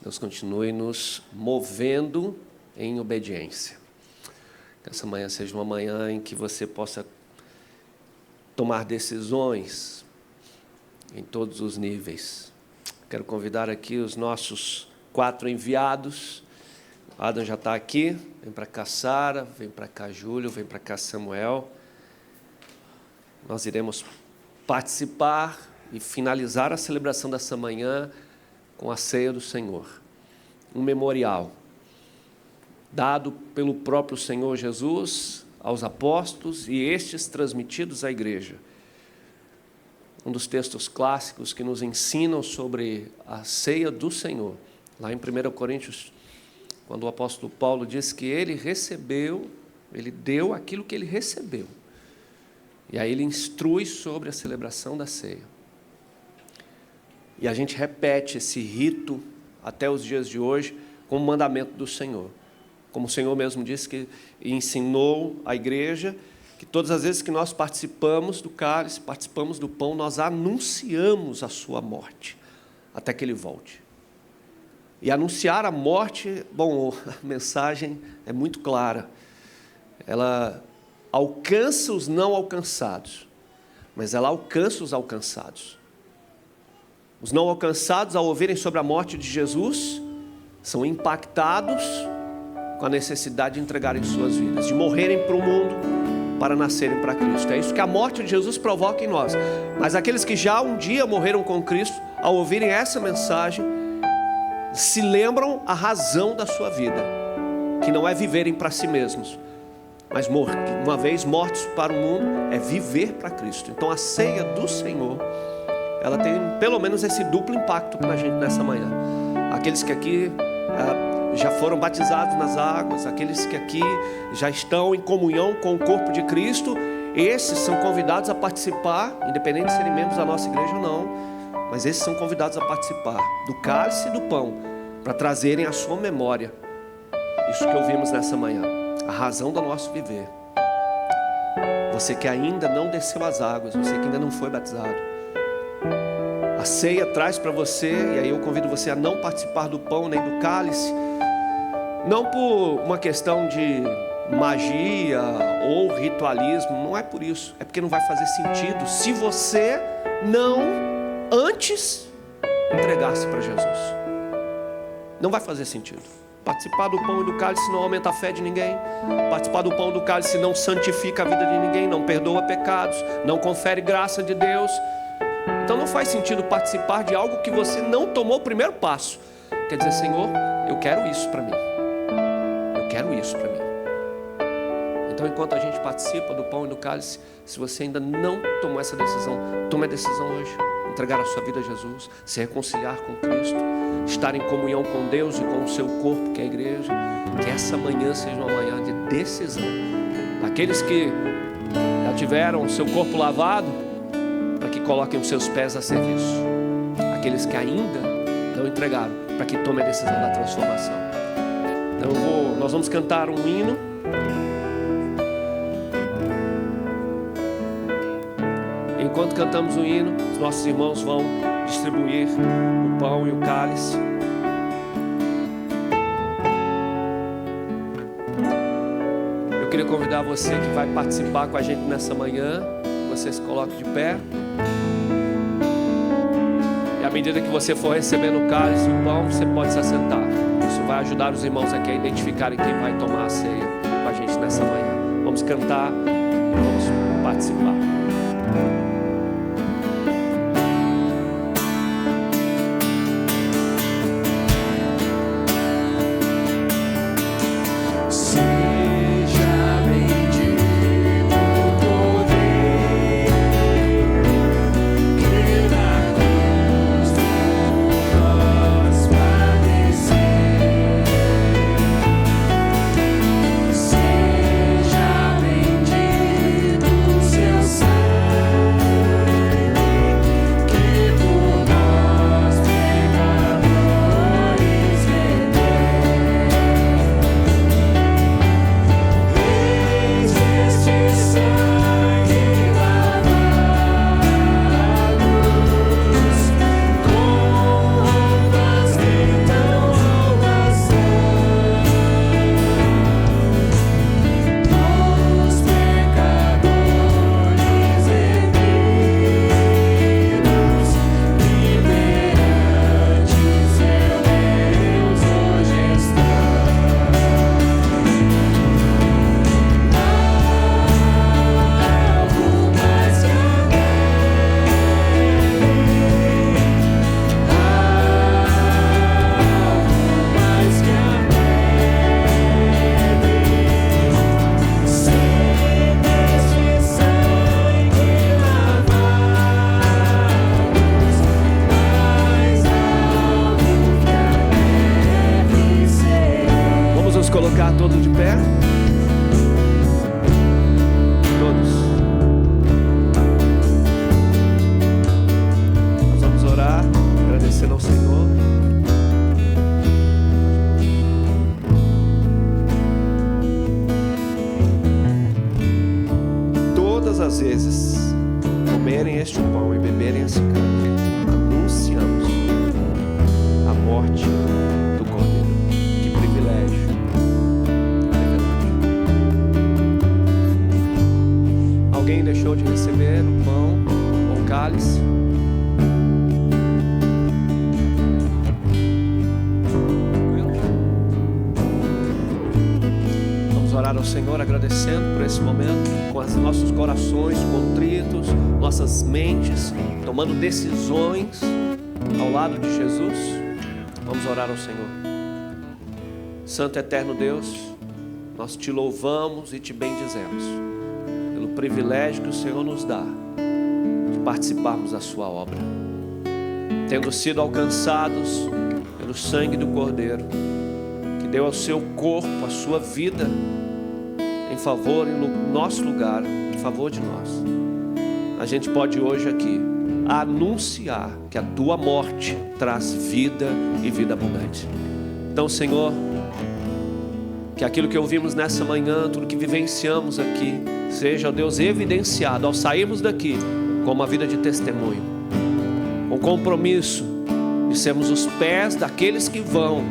Deus continue nos movendo em obediência. Que essa manhã seja uma manhã em que você possa tomar decisões em todos os níveis. Quero convidar aqui os nossos 4 enviados. O Adam já está aqui. Vem para cá, Sara. Vem para cá, Júlio. Vem para cá, Samuel. Nós iremos participar e finalizar a celebração dessa manhã com a ceia do Senhor. Um memorial dado pelo próprio Senhor Jesus aos apóstolos e estes transmitidos à igreja. Um dos textos clássicos que nos ensinam sobre a ceia do Senhor. Lá em 1 Coríntios, quando o apóstolo Paulo diz que ele deu aquilo que ele recebeu. E aí ele instrui sobre a celebração da ceia. E a gente repete esse rito até os dias de hoje como mandamento do Senhor. Como o Senhor mesmo disse que ensinou à igreja, que todas as vezes que nós participamos do cálice, participamos do pão, nós anunciamos a sua morte, até que ele volte. E anunciar a morte, bom, a mensagem é muito clara. Ela alcança os não alcançados, mas ela alcança os alcançados. Os não alcançados, ao ouvirem sobre a morte de Jesus, são impactados com a necessidade de entregarem suas vidas, de morrerem para o mundo, para nascerem para Cristo. É isso que a morte de Jesus provoca em nós. Mas aqueles que já um dia morreram com Cristo, ao ouvirem essa mensagem, se lembram a razão da sua vida, que não é viverem para si mesmos, mas uma vez mortos para o mundo, é viver para Cristo. Então a ceia do Senhor, ela tem pelo menos esse duplo impacto para a gente nessa manhã. Aqueles que aqui já foram batizados nas águas, aqueles que aqui já estão em comunhão com o corpo de Cristo, esses são convidados a participar, independente de serem membros da nossa igreja ou não, mas esses são convidados a participar do cálice e do pão, para trazerem à sua memória isso que ouvimos nessa manhã, a razão do nosso viver. Você que ainda não desceu as águas, você que ainda não foi batizado, a ceia traz para você, e aí eu convido você a não participar do pão nem do cálice, não por uma questão de magia ou ritualismo, não é por isso, é porque não vai fazer sentido se você não antes entregar-se para Jesus. Não vai fazer sentido. Participar do pão e do cálice não aumenta a fé de ninguém. Participar do pão e do cálice não santifica a vida de ninguém, não perdoa pecados, não confere graça de Deus. Então não faz sentido participar de algo que você não tomou o primeiro passo. Quer dizer, Senhor, eu quero isso para mim. Eu quero isso para mim. Então enquanto a gente participa do pão e do cálice, se você ainda não tomou essa decisão, tome a decisão hoje. Entregar a sua vida a Jesus, se reconciliar com Cristo, estar em comunhão com Deus e com o seu corpo, que é a igreja. Que essa manhã seja uma manhã de decisão. Aqueles que já tiveram o seu corpo lavado, para que coloquem os seus pés a serviço. Aqueles que ainda não entregaram, para que tomem a decisão da transformação. Então nós vamos cantar um hino. Enquanto cantamos o hino, os nossos irmãos vão distribuir o pão e o cálice. Eu queria convidar você que vai participar com a gente nessa manhã, você se coloque de pé. E à medida que você for recebendo o cálice e o pão, você pode se assentar. Isso vai ajudar os irmãos aqui a identificarem quem vai tomar a ceia com a gente nessa manhã. Vamos cantar e vamos participar. Padeceu. todas as vezes comerem este pão e beberem esse cálice, anunciamos a morte do Cordeiro. Que privilégio. Alguém deixou de receber o pão ou o cálice? Vamos orar ao Senhor agradecendo por esse momento, com os nossos corações contritos, nossas mentes tomando decisões ao lado de Jesus. Vamos orar ao Senhor. Santo eterno Deus, nós te louvamos e te bendizemos pelo privilégio que o Senhor nos dá de participarmos da sua obra, tendo sido alcançados pelo sangue do Cordeiro, que deu ao seu corpo a sua vida em favor, no nosso lugar, em favor de nós. A gente pode hoje aqui anunciar que a tua morte traz vida e vida abundante. Então, Senhor, que aquilo que ouvimos nessa manhã, tudo que vivenciamos aqui, seja, ó Deus, evidenciado ao sairmos daqui com uma vida de testemunho, um compromisso de sermos os pés daqueles que vão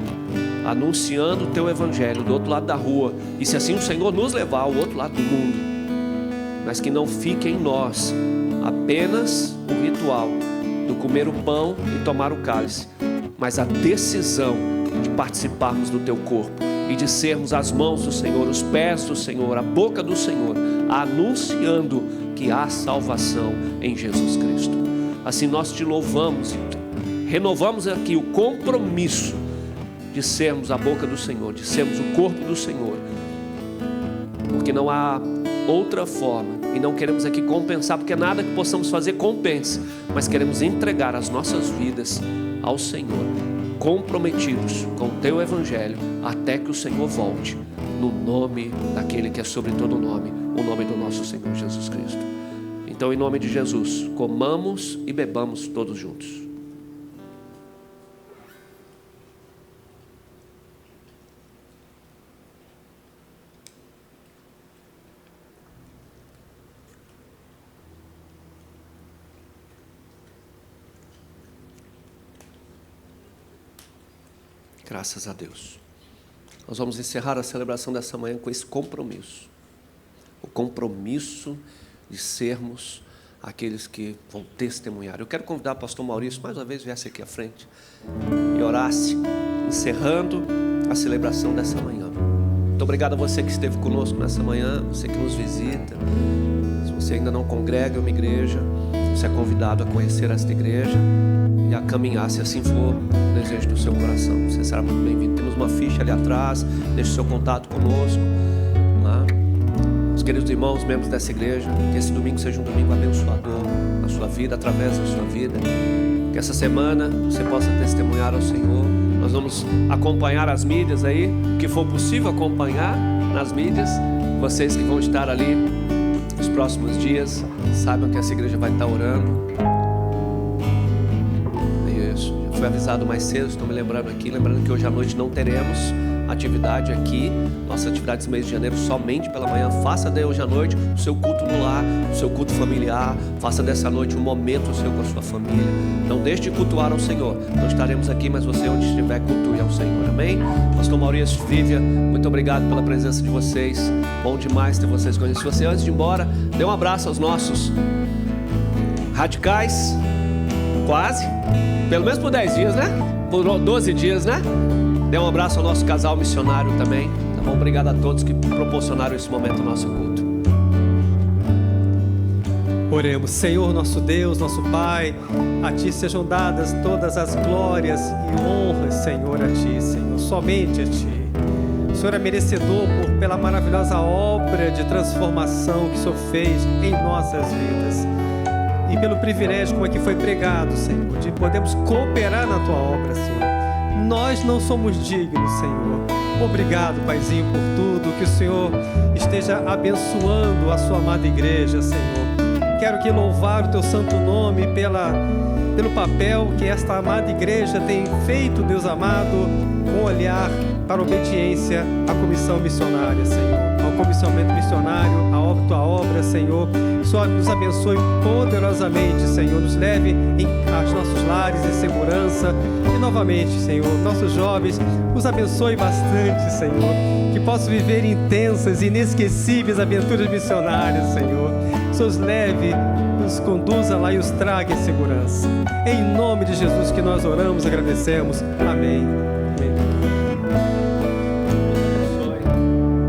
anunciando o teu evangelho do outro lado da rua, e se assim o Senhor nos levar ao outro lado do mundo, mas que não fique em nós apenas o ritual do comer o pão e tomar o cálice, mas a decisão de participarmos do teu corpo e de sermos as mãos do Senhor, os pés do Senhor, a boca do Senhor, anunciando que há salvação em Jesus Cristo. Assim nós te louvamos e renovamos aqui o compromisso de sermos a boca do Senhor, de sermos o corpo do Senhor, porque não há outra forma, e não queremos aqui compensar, porque nada que possamos fazer compensa, mas queremos entregar as nossas vidas ao Senhor, comprometidos com o teu evangelho, até que o Senhor volte, no nome daquele que é sobre todo nome, o nome do nosso Senhor Jesus Cristo. Então, em nome de Jesus, comamos e bebamos todos juntos. Graças a Deus. Nós vamos encerrar a celebração dessa manhã com esse compromisso. O compromisso de sermos aqueles que vão testemunhar. Eu quero convidar o pastor Maurício, mais uma vez, viesse aqui à frente e orasse, encerrando a celebração dessa manhã. Muito obrigado a você que esteve conosco nessa manhã, você que nos visita. Se você ainda não congrega uma igreja, você é convidado a conhecer esta igreja e a caminhar, se assim for o desejo do seu coração. Você será muito bem-vindo. Temos uma ficha ali atrás, deixe o seu contato conosco. Os queridos irmãos, membros dessa igreja, que esse domingo seja um domingo abençoador na sua vida, através da sua vida. Que essa semana você possa testemunhar ao Senhor. Nós vamos acompanhar as mídias aí, o que for possível acompanhar nas mídias. Vocês que vão estar ali nos próximos dias, saibam que essa igreja vai estar orando. Fui avisado mais cedo, estou me lembrando aqui, lembrando que hoje à noite não teremos atividade aqui. Nossa atividade desse mês de janeiro somente pela manhã. Faça daí hoje à noite o seu culto no lar, o seu culto familiar. Faça dessa noite um momento seu com a sua família. Não deixe de cultuar ao Senhor. Não estaremos aqui, mas você onde estiver, cultue ao Senhor. Amém? Pastor Maurício, Vivian, muito obrigado pela presença de vocês. Bom demais ter vocês com a gente. Se você, antes de ir embora, dê um abraço aos nossos radicais. Quase. Pelo menos por 10 dias, né? Por 12 dias, né? Dê um abraço ao nosso casal missionário também. Tá bom? Obrigado a todos que proporcionaram esse momento no nosso culto. Oremos. Senhor, nosso Deus, nosso Pai, a Ti sejam dadas todas as glórias e honras, Senhor, a Ti, Senhor, somente a Ti. O Senhor é merecedor pela maravilhosa obra de transformação que o Senhor fez em nossas vidas. E pelo privilégio, como aqui foi pregado, Senhor, de podermos cooperar na Tua obra, Senhor. Nós não somos dignos, Senhor. Obrigado, Paizinho, por tudo. Que o Senhor esteja abençoando a Sua amada igreja, Senhor. Quero aqui louvar o Teu santo nome pelo papel que esta amada igreja tem feito, Deus amado, com olhar para a obediência à comissão missionária, Senhor. ao comissionamento missionário, à tua obra, Senhor. Só nos abençoe poderosamente, Senhor. Nos leve aos nossos lares em segurança. E novamente, Senhor, nossos jovens, nos abençoe bastante, Senhor. Que possam viver intensas e inesquecíveis aventuras missionárias, Senhor. Os leve, nos conduza lá e os traga em segurança. Em nome de Jesus que nós oramos, agradecemos. Amém. Amém.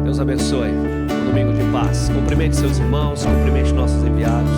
Deus abençoe. Um domingo de paz. Cumprimente seus irmãos, cumprimente nossos enviados.